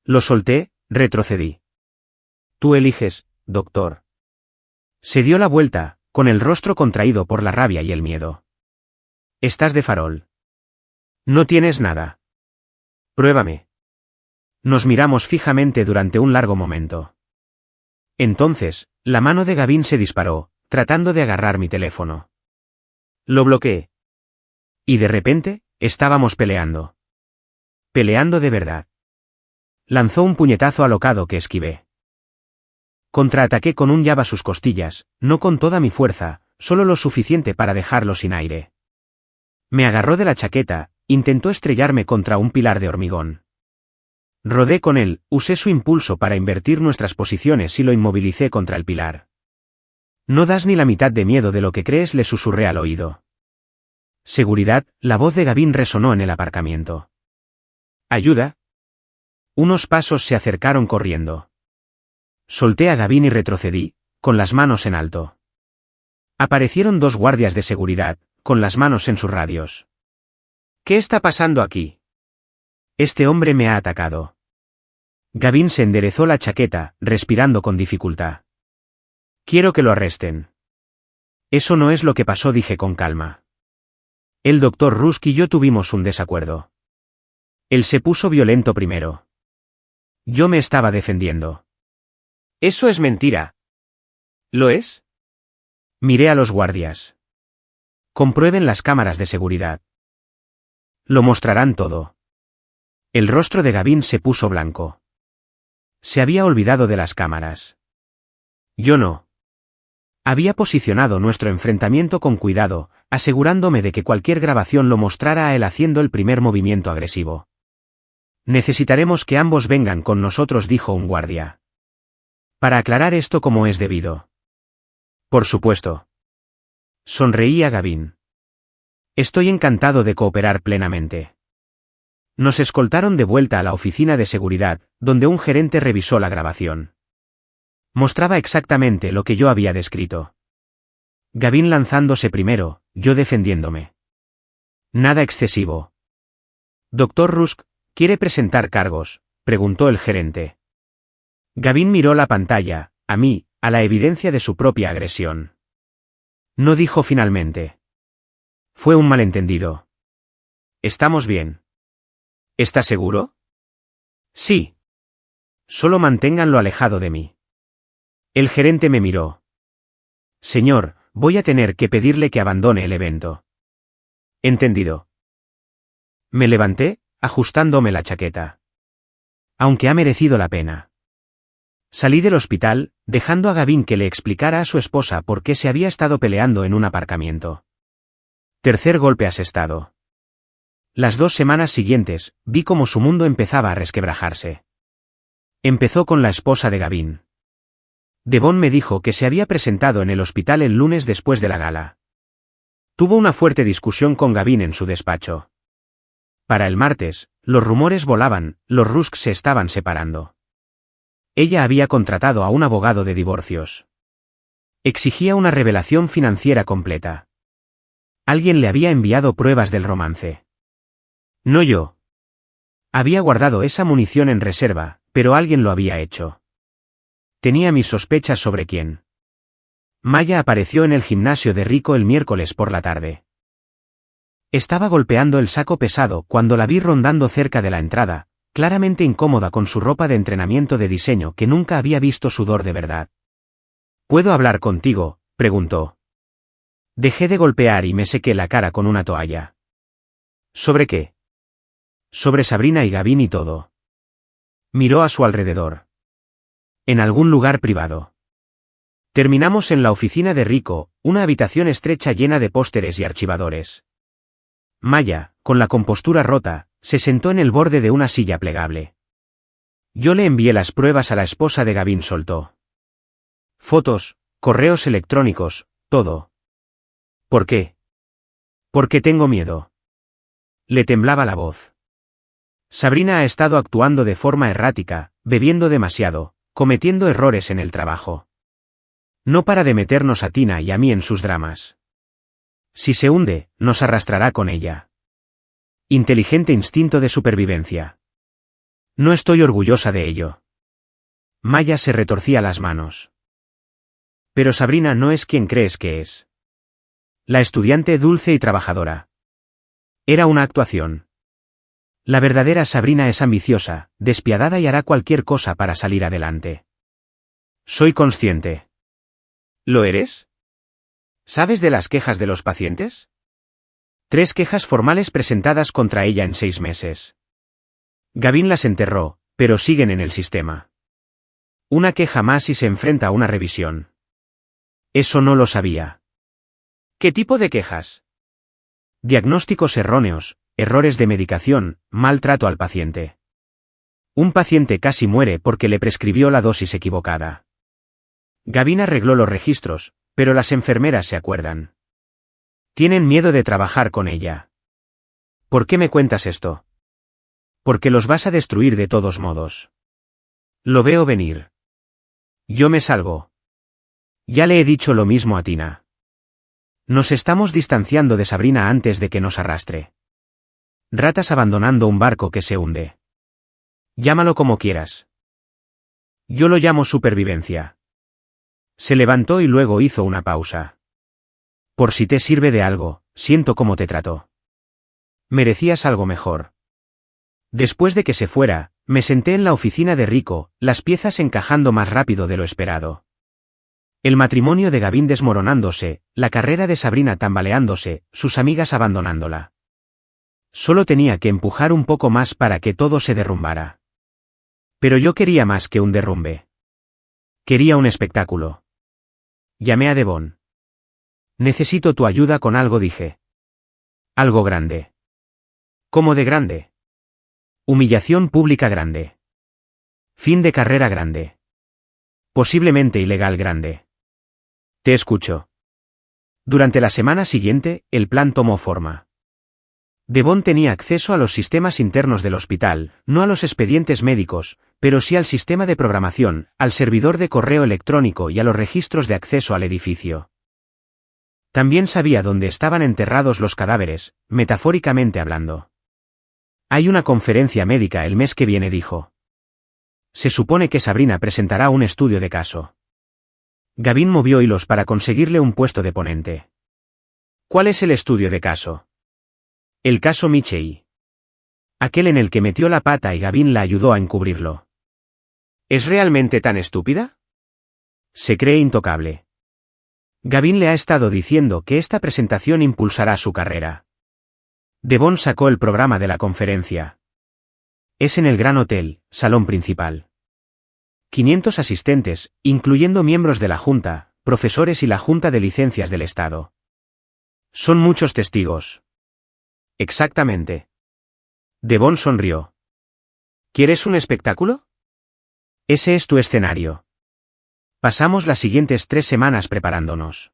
Lo solté, retrocedí. Tú eliges, doctor. Se dio la vuelta, con el rostro contraído por la rabia y el miedo. Estás de farol. No tienes nada. Pruébame. Nos miramos fijamente durante un largo momento. Entonces, la mano de Gavin se disparó, tratando de agarrar mi teléfono. Lo bloqueé. Y de repente, estábamos peleando. Peleando de verdad. Lanzó un puñetazo alocado que esquivé. Contraataqué con un jab a sus costillas, no con toda mi fuerza, solo lo suficiente para dejarlo sin aire. Me agarró de la chaqueta, intentó estrellarme contra un pilar de hormigón. Rodé con él, usé su impulso para invertir nuestras posiciones y lo inmovilicé contra el pilar. No das ni la mitad de miedo de lo que crees, le susurré al oído. Seguridad, la voz de Gavin resonó en el aparcamiento. ¿Ayuda? Unos pasos se acercaron corriendo. Solté a Gavin y retrocedí, con las manos en alto. Aparecieron dos guardias de seguridad, con las manos en sus radios. ¿Qué está pasando aquí? Este hombre me ha atacado. Gavin se enderezó la chaqueta, respirando con dificultad. Quiero que lo arresten. Eso no es lo que pasó, dije con calma. El doctor Rusk y yo tuvimos un desacuerdo. Él se puso violento primero. Yo me estaba defendiendo. Eso es mentira. ¿Lo es? Miré a los guardias. Comprueben las cámaras de seguridad. Lo mostrarán todo. El rostro de Gavin se puso blanco. Se había olvidado de las cámaras. Yo no. Había posicionado nuestro enfrentamiento con cuidado, asegurándome de que cualquier grabación lo mostrara a él haciendo el primer movimiento agresivo. Necesitaremos que ambos vengan con nosotros, dijo un guardia. Para aclarar esto como es debido. Por supuesto. Sonreí a Gavin. Estoy encantado de cooperar plenamente. Nos escoltaron de vuelta a la oficina de seguridad, donde un gerente revisó la grabación. Mostraba exactamente lo que yo había descrito. Gavin lanzándose primero, yo defendiéndome. Nada excesivo. Doctor Rusk, ¿quiere presentar cargos?, preguntó el gerente. Gavin miró la pantalla, a mí, a la evidencia de su propia agresión. No dijo finalmente. Fue un malentendido. ¿Estamos bien? ¿Está seguro? Sí. Solo manténganlo alejado de mí. El gerente me miró. Señor, voy a tener que pedirle que abandone el evento. Entendido. Me levanté, ajustándome la chaqueta. Aunque ha merecido la pena. Salí del hospital, dejando a Gavin que le explicara a su esposa por qué se había estado peleando en un aparcamiento. Tercer golpe asestado. Las 2 semanas siguientes, vi cómo su mundo empezaba a resquebrajarse. Empezó con la esposa de Gavin. Devon me dijo que se había presentado en el hospital el lunes después de la gala. Tuvo una fuerte discusión con Gavin en su despacho. Para el martes, los rumores volaban, los Rusk se estaban separando. Ella había contratado a un abogado de divorcios. Exigía una revelación financiera completa. Alguien le había enviado pruebas del romance. No yo. Había guardado esa munición en reserva, pero alguien lo había hecho. Tenía mis sospechas sobre quién. Maya apareció en el gimnasio de Rico el miércoles por la tarde. Estaba golpeando el saco pesado cuando la vi rondando cerca de la entrada, claramente incómoda con su ropa de entrenamiento de diseño que nunca había visto sudor de verdad. ¿Puedo hablar contigo?, preguntó. Dejé de golpear y me sequé la cara con una toalla. ¿Sobre qué? Sobre Sabrina y Gavin y todo. Miró a su alrededor. En algún lugar privado. Terminamos en la oficina de Rico, una habitación estrecha llena de pósteres y archivadores. Maya, con la compostura rota, se sentó en el borde de una silla plegable. Yo le envié las pruebas a la esposa de Gavin, soltó. Fotos, correos electrónicos, todo. ¿Por qué? Porque tengo miedo. Le temblaba la voz. Sabrina ha estado actuando de forma errática, bebiendo demasiado, cometiendo errores en el trabajo. No para de meternos a Tina y a mí en sus dramas. Si se hunde, nos arrastrará con ella. Inteligente instinto de supervivencia. No estoy orgullosa de ello. Maya se retorcía las manos. Pero Sabrina no es quien crees que es. La estudiante dulce y trabajadora. Era una actuación. La verdadera Sabrina es ambiciosa, despiadada y hará cualquier cosa para salir adelante. Soy consciente. ¿Lo eres? ¿Sabes de las quejas de los pacientes? 3 quejas formales presentadas contra ella en 6 meses. Gavin las enterró, pero siguen en el sistema. Una queja más y se enfrenta a una revisión. Eso no lo sabía. ¿Qué tipo de quejas? Diagnósticos erróneos, errores de medicación, maltrato al paciente. Un paciente casi muere porque le prescribió la dosis equivocada. Gavin arregló los registros, pero las enfermeras se acuerdan. Tienen miedo de trabajar con ella. ¿Por qué me cuentas esto? Porque los vas a destruir de todos modos. Lo veo venir. Yo me salgo. Ya le he dicho lo mismo a Tina. Nos estamos distanciando de Sabrina antes de que nos arrastre. Ratas abandonando un barco que se hunde. Llámalo como quieras. Yo lo llamo supervivencia. Se levantó y luego hizo una pausa. Por si te sirve de algo, siento cómo te trató. Merecías algo mejor. Después de que se fuera, me senté en la oficina de Rico, las piezas encajando más rápido de lo esperado. El matrimonio de Gavin desmoronándose, la carrera de Sabrina tambaleándose, sus amigas abandonándola. Solo tenía que empujar un poco más para que todo se derrumbara. Pero yo quería más que un derrumbe. Quería un espectáculo. Llamé a Devon. Necesito tu ayuda con algo, dije. Algo grande. ¿Cómo de grande? Humillación pública grande. Fin de carrera grande. Posiblemente ilegal grande. Te escucho. Durante la semana siguiente, el plan tomó forma. Devon tenía acceso a los sistemas internos del hospital, no a los expedientes médicos, pero sí al sistema de programación, al servidor de correo electrónico y a los registros de acceso al edificio. También sabía dónde estaban enterrados los cadáveres, metafóricamente hablando. Hay una conferencia médica el mes que viene, dijo. Se supone que Sabrina presentará un estudio de caso. Gavin movió hilos para conseguirle un puesto de ponente. ¿Cuál es el estudio de caso? El caso Michei. Aquel en el que metió la pata y Gavin la ayudó a encubrirlo. ¿Es realmente tan estúpida? Se cree intocable. Gavin le ha estado diciendo que esta presentación impulsará su carrera. Devon sacó el programa de la conferencia. Es en el Gran Hotel, salón principal. 500 asistentes, incluyendo miembros de la Junta, profesores y la Junta de Licencias del Estado. Son muchos testigos. Exactamente. Devon sonrió. ¿Quieres un espectáculo? Ese es tu escenario. Pasamos las siguientes 3 semanas preparándonos.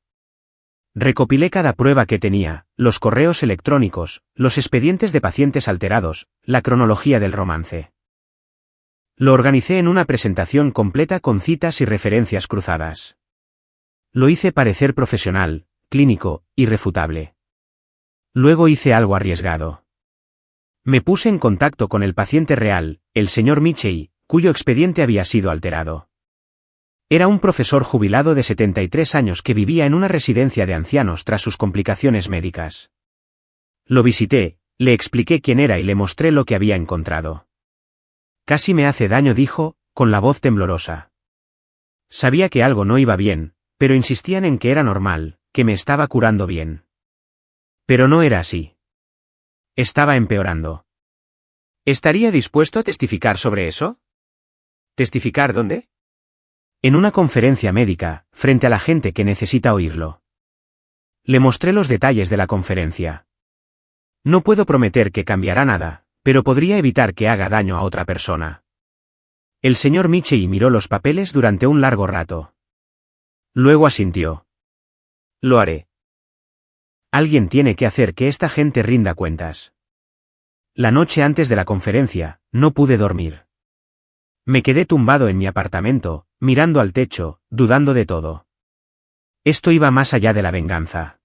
Recopilé cada prueba que tenía, los correos electrónicos, los expedientes de pacientes alterados, la cronología del romance. Lo organicé en una presentación completa con citas y referencias cruzadas. Lo hice parecer profesional, clínico, irrefutable. Luego hice algo arriesgado. Me puse en contacto con el paciente real, el señor Michei, cuyo expediente había sido alterado. Era un profesor jubilado de 73 años que vivía en una residencia de ancianos tras sus complicaciones médicas. Lo visité, le expliqué quién era y le mostré lo que había encontrado. Casi me hace daño, dijo, con la voz temblorosa. Sabía que algo no iba bien, pero insistían en que era normal, que me estaba curando bien. Pero no era así. Estaba empeorando. ¿Estaría dispuesto a testificar sobre eso? ¿Testificar dónde? En una conferencia médica, frente a la gente que necesita oírlo. Le mostré los detalles de la conferencia. No puedo prometer que cambiará nada, pero podría evitar que haga daño a otra persona. El señor Michei miró los papeles durante un largo rato. Luego asintió. Lo haré. Alguien tiene que hacer que esta gente rinda cuentas. La noche antes de la conferencia, no pude dormir. Me quedé tumbado en mi apartamento, mirando al techo, dudando de todo. Esto iba más allá de la venganza.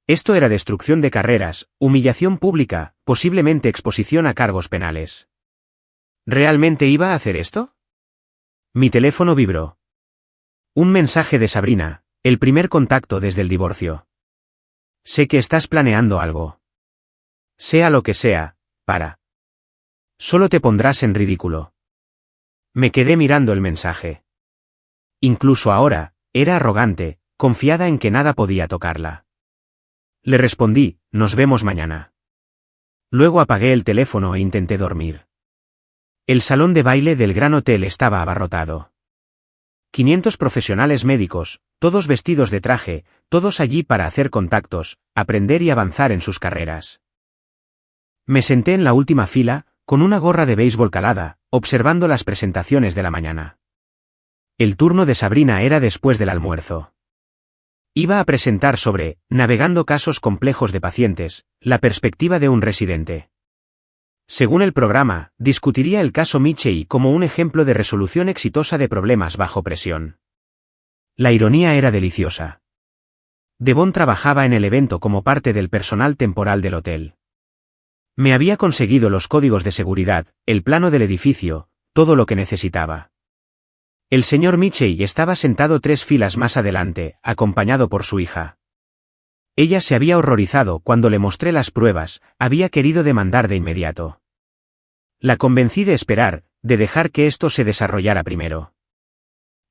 Esto era destrucción de carreras, humillación pública, posiblemente exposición a cargos penales. ¿Realmente iba a hacer esto? Mi teléfono vibró. Un mensaje de Sabrina, el primer contacto desde el divorcio. Sé que estás planeando algo. Sea lo que sea, para. Solo te pondrás en ridículo. Me quedé mirando el mensaje. Incluso ahora, era arrogante, confiada en que nada podía tocarla. Le respondí, nos vemos mañana. Luego apagué el teléfono e intenté dormir. El salón de baile del gran hotel estaba abarrotado. 500 profesionales médicos, todos vestidos de traje, todos allí para hacer contactos, aprender y avanzar en sus carreras. Me senté en la última fila, con una gorra de béisbol calada, observando las presentaciones de la mañana. El turno de Sabrina era después del almuerzo. Iba a presentar sobre navegando casos complejos de pacientes, la perspectiva de un residente. Según el programa, discutiría el caso Michei como un ejemplo de resolución exitosa de problemas bajo presión. La ironía era deliciosa. Devon trabajaba en el evento como parte del personal temporal del hotel. Me había conseguido los códigos de seguridad, el plano del edificio, todo lo que necesitaba. El señor Michei estaba sentado 3 filas más adelante, acompañado por su hija. Ella se había horrorizado cuando le mostré las pruebas, había querido demandar de inmediato. La convencí de esperar, de dejar que esto se desarrollara primero.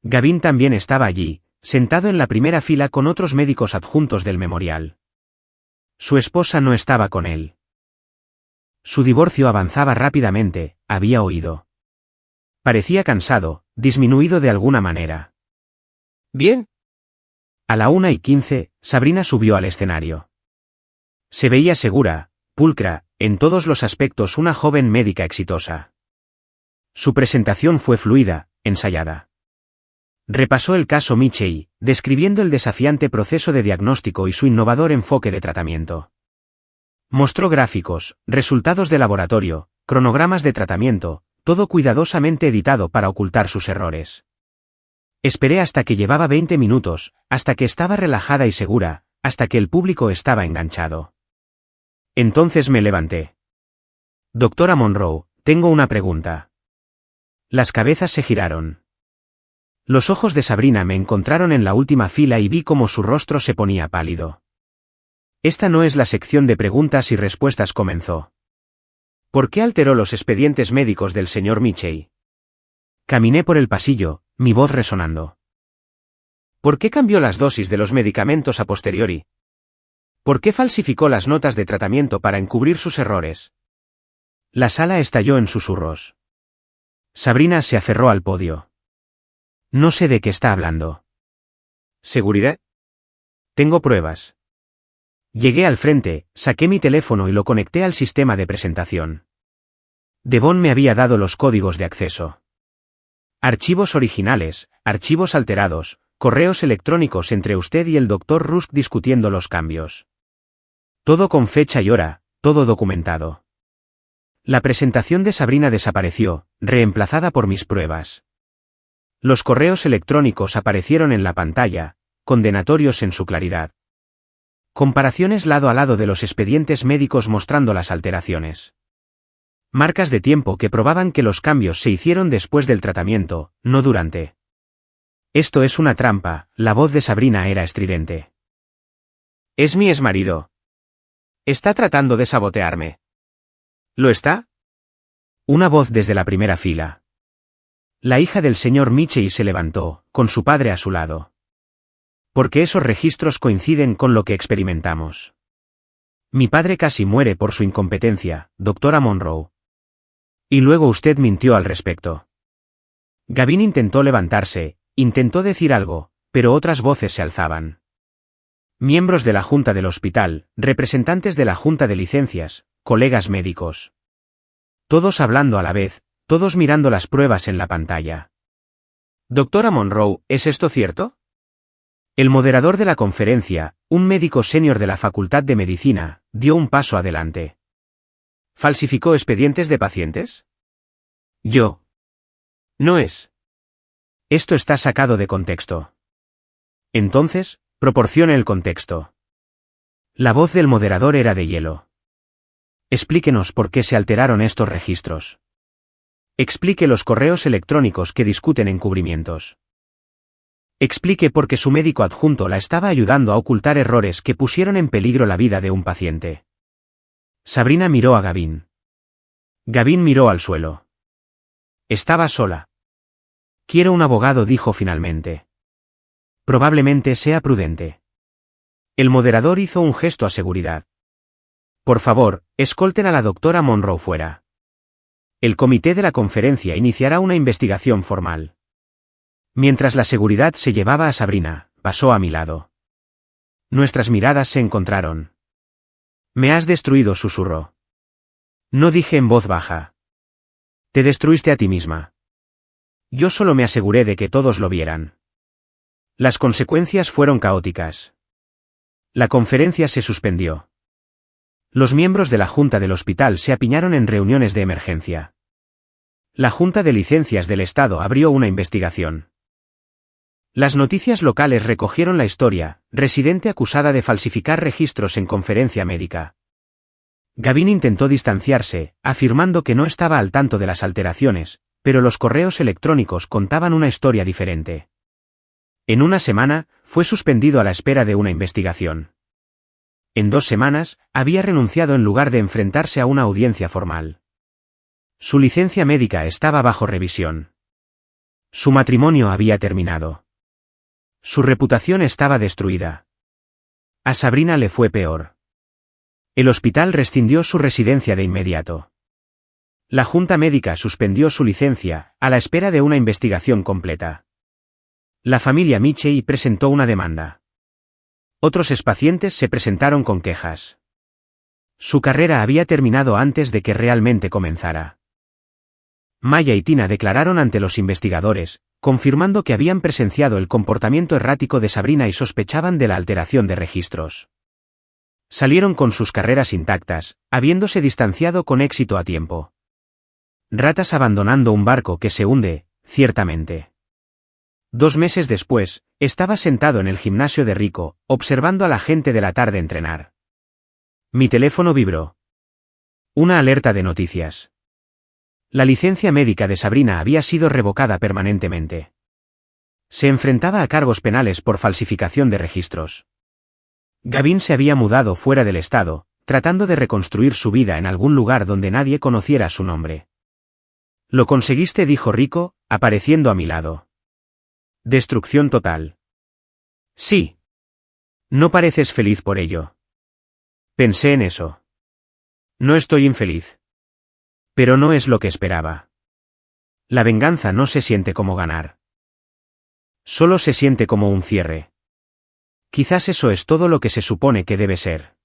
Gavin también estaba allí, sentado en la primera fila con otros médicos adjuntos del memorial. Su esposa no estaba con él. Su divorcio avanzaba rápidamente, había oído. Parecía cansado, disminuido de alguna manera. ¿Bien? A la 1:15, Sabrina subió al escenario. Se veía segura, pulcra, en todos los aspectos una joven médica exitosa. Su presentación fue fluida, ensayada. Repasó el caso Michei, describiendo el desafiante proceso de diagnóstico y su innovador enfoque de tratamiento. Mostró gráficos, resultados de laboratorio, cronogramas de tratamiento, todo cuidadosamente editado para ocultar sus errores. Esperé hasta que llevaba 20 minutos, hasta que estaba relajada y segura, hasta que el público estaba enganchado. Entonces me levanté. Doctora Monroe, tengo una pregunta. Las cabezas se giraron. Los ojos de Sabrina me encontraron en la última fila y vi cómo su rostro se ponía pálido. Esta no es la sección de preguntas y respuestas, comenzó. ¿Por qué alteró los expedientes médicos del señor Michei? Caminé por el pasillo, mi voz resonando. ¿Por qué cambió las dosis de los medicamentos a posteriori? ¿Por qué falsificó las notas de tratamiento para encubrir sus errores? La sala estalló en susurros. Sabrina se aferró al podio. No sé de qué está hablando. ¿Seguridad? Tengo pruebas. Llegué al frente, saqué mi teléfono y lo conecté al sistema de presentación. Devon me había dado los códigos de acceso. Archivos originales, archivos alterados, correos electrónicos entre usted y el Dr. Rusk discutiendo los cambios. Todo con fecha y hora, todo documentado. La presentación de Sabrina desapareció, reemplazada por mis pruebas. Los correos electrónicos aparecieron en la pantalla, condenatorios en su claridad. Comparaciones lado a lado de los expedientes médicos mostrando las alteraciones. Marcas de tiempo que probaban que los cambios se hicieron después del tratamiento, no durante. Esto es una trampa, la voz de Sabrina era estridente. Es mi exmarido. Está tratando de sabotearme. ¿Lo está? Una voz desde la primera fila. La hija del señor Michei se levantó, con su padre a su lado. Porque esos registros coinciden con lo que experimentamos. Mi padre casi muere por su incompetencia, doctora Monroe. Y luego usted mintió al respecto. Gavin intentó levantarse, intentó decir algo, pero otras voces se alzaban. Miembros de la junta del hospital, representantes de la junta de licencias, colegas médicos. Todos hablando a la vez, todos mirando las pruebas en la pantalla. Doctora Monroe, ¿es esto cierto? El moderador de la conferencia, un médico senior de la Facultad de Medicina, dio un paso adelante. ¿Falsificó expedientes de pacientes? Yo. No es. Esto está sacado de contexto. Entonces, proporcione el contexto. La voz del moderador era de hielo. Explíquenos por qué se alteraron estos registros. Explique los correos electrónicos que discuten encubrimientos. Explique por qué su médico adjunto la estaba ayudando a ocultar errores que pusieron en peligro la vida de un paciente. Sabrina miró a Gavin. Gavin miró al suelo. Estaba sola. Quiero un abogado, dijo finalmente. Probablemente sea prudente. El moderador hizo un gesto a seguridad. Por favor, escolten a la doctora Monroe fuera. El comité de la conferencia iniciará una investigación formal. Mientras la seguridad se llevaba a Sabrina, pasó a mi lado. Nuestras miradas se encontraron. Me has destruido, susurró. No, dije en voz baja. Te destruiste a ti misma. Yo solo me aseguré de que todos lo vieran. Las consecuencias fueron caóticas. La conferencia se suspendió. Los miembros de la Junta del hospital se apiñaron en reuniones de emergencia. La Junta de Licencias del Estado abrió una investigación. Las noticias locales recogieron la historia, residente acusada de falsificar registros en conferencia médica. Gavin intentó distanciarse, afirmando que no estaba al tanto de las alteraciones, pero los correos electrónicos contaban una historia diferente. En una semana, fue suspendido a la espera de una investigación. En 2 semanas, había renunciado en lugar de enfrentarse a una audiencia formal. Su licencia médica estaba bajo revisión. Su matrimonio había terminado. Su reputación estaba destruida. A Sabrina le fue peor. El hospital rescindió su residencia de inmediato. La junta médica suspendió su licencia, a la espera de una investigación completa. La familia Michey presentó una demanda. Otros expacientes se presentaron con quejas. Su carrera había terminado antes de que realmente comenzara. Maya y Tina declararon ante los investigadores, confirmando que habían presenciado el comportamiento errático de Sabrina y sospechaban de la alteración de registros. Salieron con sus carreras intactas, habiéndose distanciado con éxito a tiempo. Ratas abandonando un barco que se hunde, ciertamente. 2 meses después, estaba sentado en el gimnasio de Rico, observando a la gente de la tarde entrenar. Mi teléfono vibró. Una alerta de noticias. La licencia médica de Sabrina había sido revocada permanentemente. Se enfrentaba a cargos penales por falsificación de registros. Gavin se había mudado fuera del estado, tratando de reconstruir su vida en algún lugar donde nadie conociera su nombre. Lo conseguiste, dijo Rico, apareciendo a mi lado. Destrucción total. Sí. No pareces feliz por ello. Pensé en eso. No estoy infeliz. Pero no es lo que esperaba. La venganza no se siente como ganar. Solo se siente como un cierre. Quizás eso es todo lo que se supone que debe ser.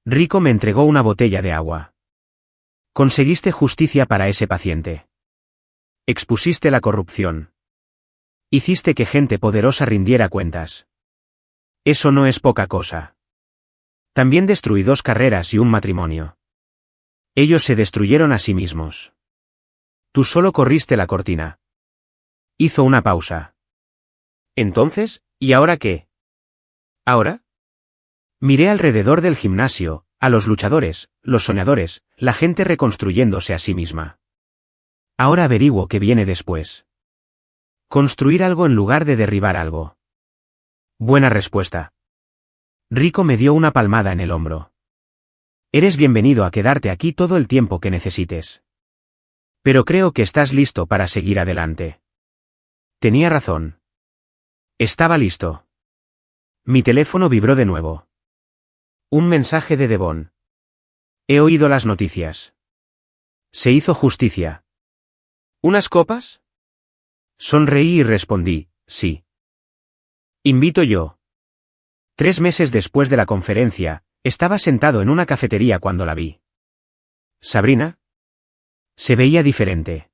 Rico me entregó una botella de agua. Conseguiste justicia para ese paciente. Expusiste la corrupción. Hiciste que gente poderosa rindiera cuentas. Eso no es poca cosa. También destruí 2 carreras y un matrimonio. Ellos se destruyeron a sí mismos. Tú solo corriste la cortina. Hizo una pausa. Entonces, ¿y ahora qué? ¿Ahora? Miré alrededor del gimnasio, a los luchadores, los soñadores, la gente reconstruyéndose a sí misma. Ahora averiguo qué viene después. Construir algo en lugar de derribar algo. Buena respuesta. Rico me dio una palmada en el hombro. Eres bienvenido a quedarte aquí todo el tiempo que necesites. Pero creo que estás listo para seguir adelante. Tenía razón. Estaba listo. Mi teléfono vibró de nuevo. Un mensaje de Devon. He oído las noticias. Se hizo justicia. ¿Unas copas? Sonreí y respondí, sí. Invito yo. 3 meses después de la conferencia, estaba sentado en una cafetería cuando la vi. ¿Sabrina? Se veía diferente.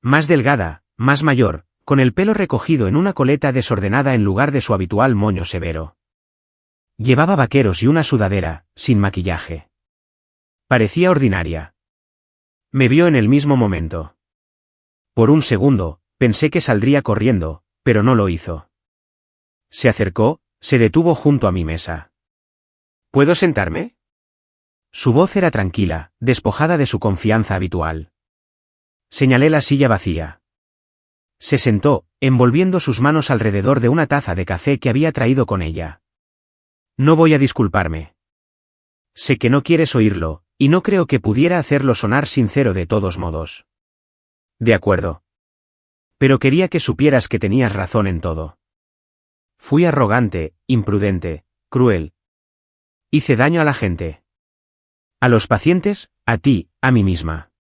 Más delgada, más mayor, con el pelo recogido en una coleta desordenada en lugar de su habitual moño severo. Llevaba vaqueros y una sudadera, sin maquillaje. Parecía ordinaria. Me vio en el mismo momento. Por un segundo, pensé que saldría corriendo, pero no lo hizo. Se acercó, se detuvo junto a mi mesa. ¿Puedo sentarme? Su voz era tranquila, despojada de su confianza habitual. Señalé la silla vacía. Se sentó, envolviendo sus manos alrededor de una taza de café que había traído con ella. No voy a disculparme. Sé que no quieres oírlo, y no creo que pudiera hacerlo sonar sincero de todos modos. De acuerdo. Pero quería que supieras que tenías razón en todo. Fui arrogante, imprudente, cruel. Hice daño a la gente. A los pacientes, a ti, a mí misma.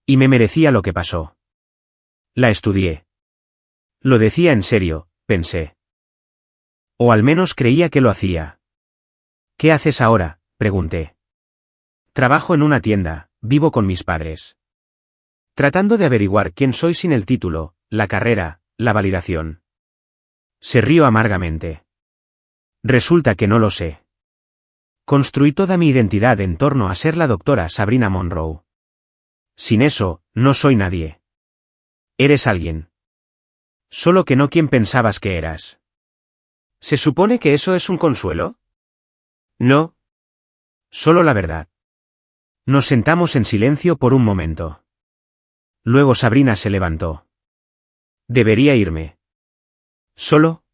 Y me merecía lo que pasó. La estudié. Lo decía en serio, pensé. O al menos creía que lo hacía. ¿Qué haces ahora?, pregunté. Trabajo en una tienda, vivo con mis padres. Tratando de averiguar quién soy sin el título, la carrera, la validación. Se rió amargamente. Resulta que no lo sé. Construí toda mi identidad en torno a ser la doctora Sabrina Monroe. Sin eso, no soy nadie. Eres alguien. Solo que no quien pensabas que eras. ¿Se supone que eso es un consuelo? No. Solo la verdad. Nos sentamos en silencio por un momento. Luego Sabrina se levantó. Debería irme. ¿Solo?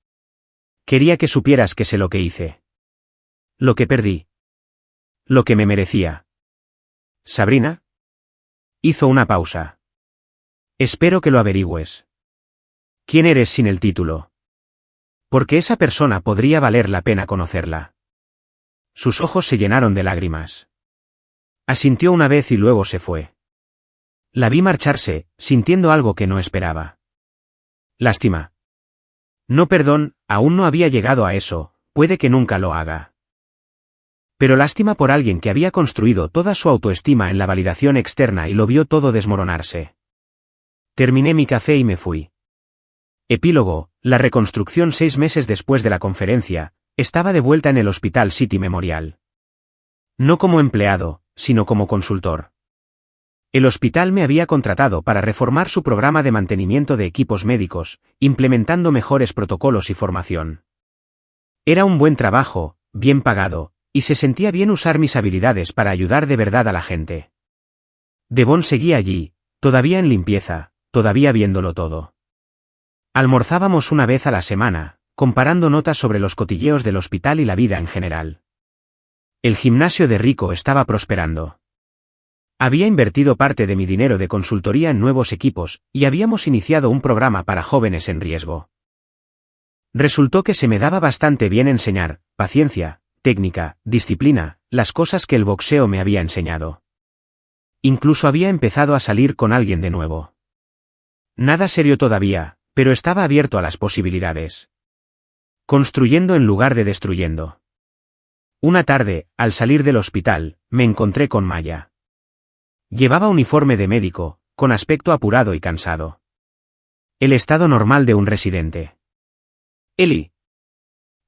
Quería que supieras que sé lo que hice. Lo que perdí. Lo que me merecía. ¿Sabrina? Hizo una pausa. Espero que lo averigües. ¿Quién eres sin el título? Porque esa persona podría valer la pena conocerla. Sus ojos se llenaron de lágrimas. Asintió una vez y luego se fue. La vi marcharse, sintiendo algo que no esperaba. Lástima. No, perdón, aún no había llegado a eso, puede que nunca lo haga. Pero lástima por alguien que había construido toda su autoestima en la validación externa y lo vio todo desmoronarse. Terminé mi café y me fui. Epílogo, la reconstrucción 6 meses después de la conferencia, estaba de vuelta en el Hospital City Memorial. No como empleado, sino como consultor. El hospital me había contratado para reformar su programa de mantenimiento de equipos médicos, implementando mejores protocolos y formación. Era un buen trabajo, bien pagado, y se sentía bien usar mis habilidades para ayudar de verdad a la gente. Devon seguía allí, todavía en limpieza, todavía viéndolo todo. Almorzábamos una vez a la semana, comparando notas sobre los cotilleos del hospital y la vida en general. El gimnasio de Rico estaba prosperando. Había invertido parte de mi dinero de consultoría en nuevos equipos, y habíamos iniciado un programa para jóvenes en riesgo. Resultó que se me daba bastante bien enseñar, paciencia, técnica, disciplina, las cosas que el boxeo me había enseñado. Incluso había empezado a salir con alguien de nuevo. Nada serio todavía, pero estaba abierto a las posibilidades. Construyendo en lugar de destruyendo. Una tarde, al salir del hospital, me encontré con Maya. Llevaba uniforme de médico, con aspecto apurado y cansado. El estado normal de un residente. Eli.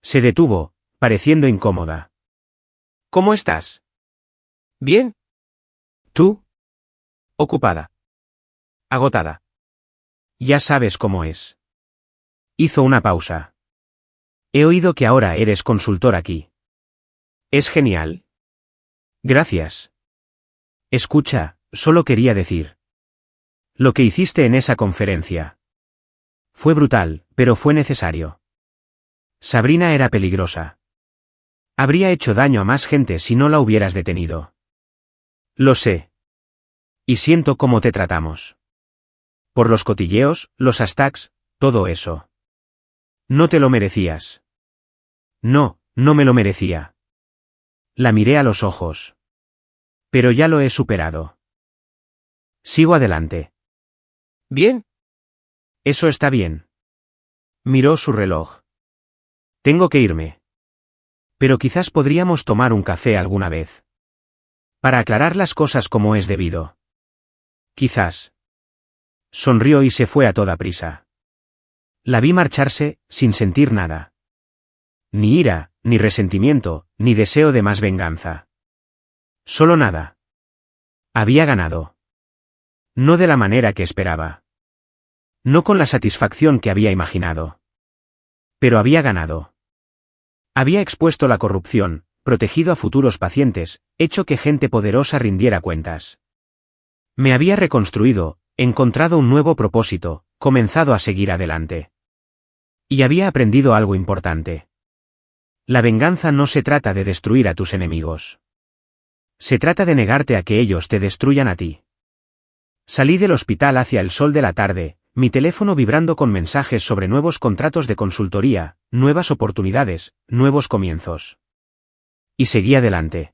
Se detuvo, pareciendo incómoda. ¿Cómo estás? Bien. ¿Tú? Ocupada. Agotada. Ya sabes cómo es. Hizo una pausa. He oído que ahora eres consultor aquí. Es genial. Gracias. Escucha, solo quería decir. Lo que hiciste en esa conferencia. Fue brutal, pero fue necesario. Sabrina era peligrosa. Habría hecho daño a más gente si no la hubieras detenido. Lo sé. Y siento cómo te tratamos. Por los cotilleos, los hashtags, todo eso. No te lo merecías. No, no me lo merecía. La miré a los ojos. Pero ya lo he superado. Sigo adelante. Bien. Eso está bien. Miró su reloj. Tengo que irme. Pero quizás podríamos tomar un café alguna vez. Para aclarar las cosas como es debido. Quizás. Sonrió y se fue a toda prisa. La vi marcharse, sin sentir nada. Ni ira, ni resentimiento, ni deseo de más venganza. Solo nada. Había ganado. No de la manera que esperaba. No con la satisfacción que había imaginado. Pero había ganado. Había expuesto la corrupción, protegido a futuros pacientes, hecho que gente poderosa rindiera cuentas. Me había reconstruido, encontrado un nuevo propósito, comenzado a seguir adelante. Y había aprendido algo importante. La venganza no se trata de destruir a tus enemigos. Se trata de negarte a que ellos te destruyan a ti. Salí del hospital hacia el sol de la tarde, mi teléfono vibrando con mensajes sobre nuevos contratos de consultoría, nuevas oportunidades, nuevos comienzos. Y seguí adelante.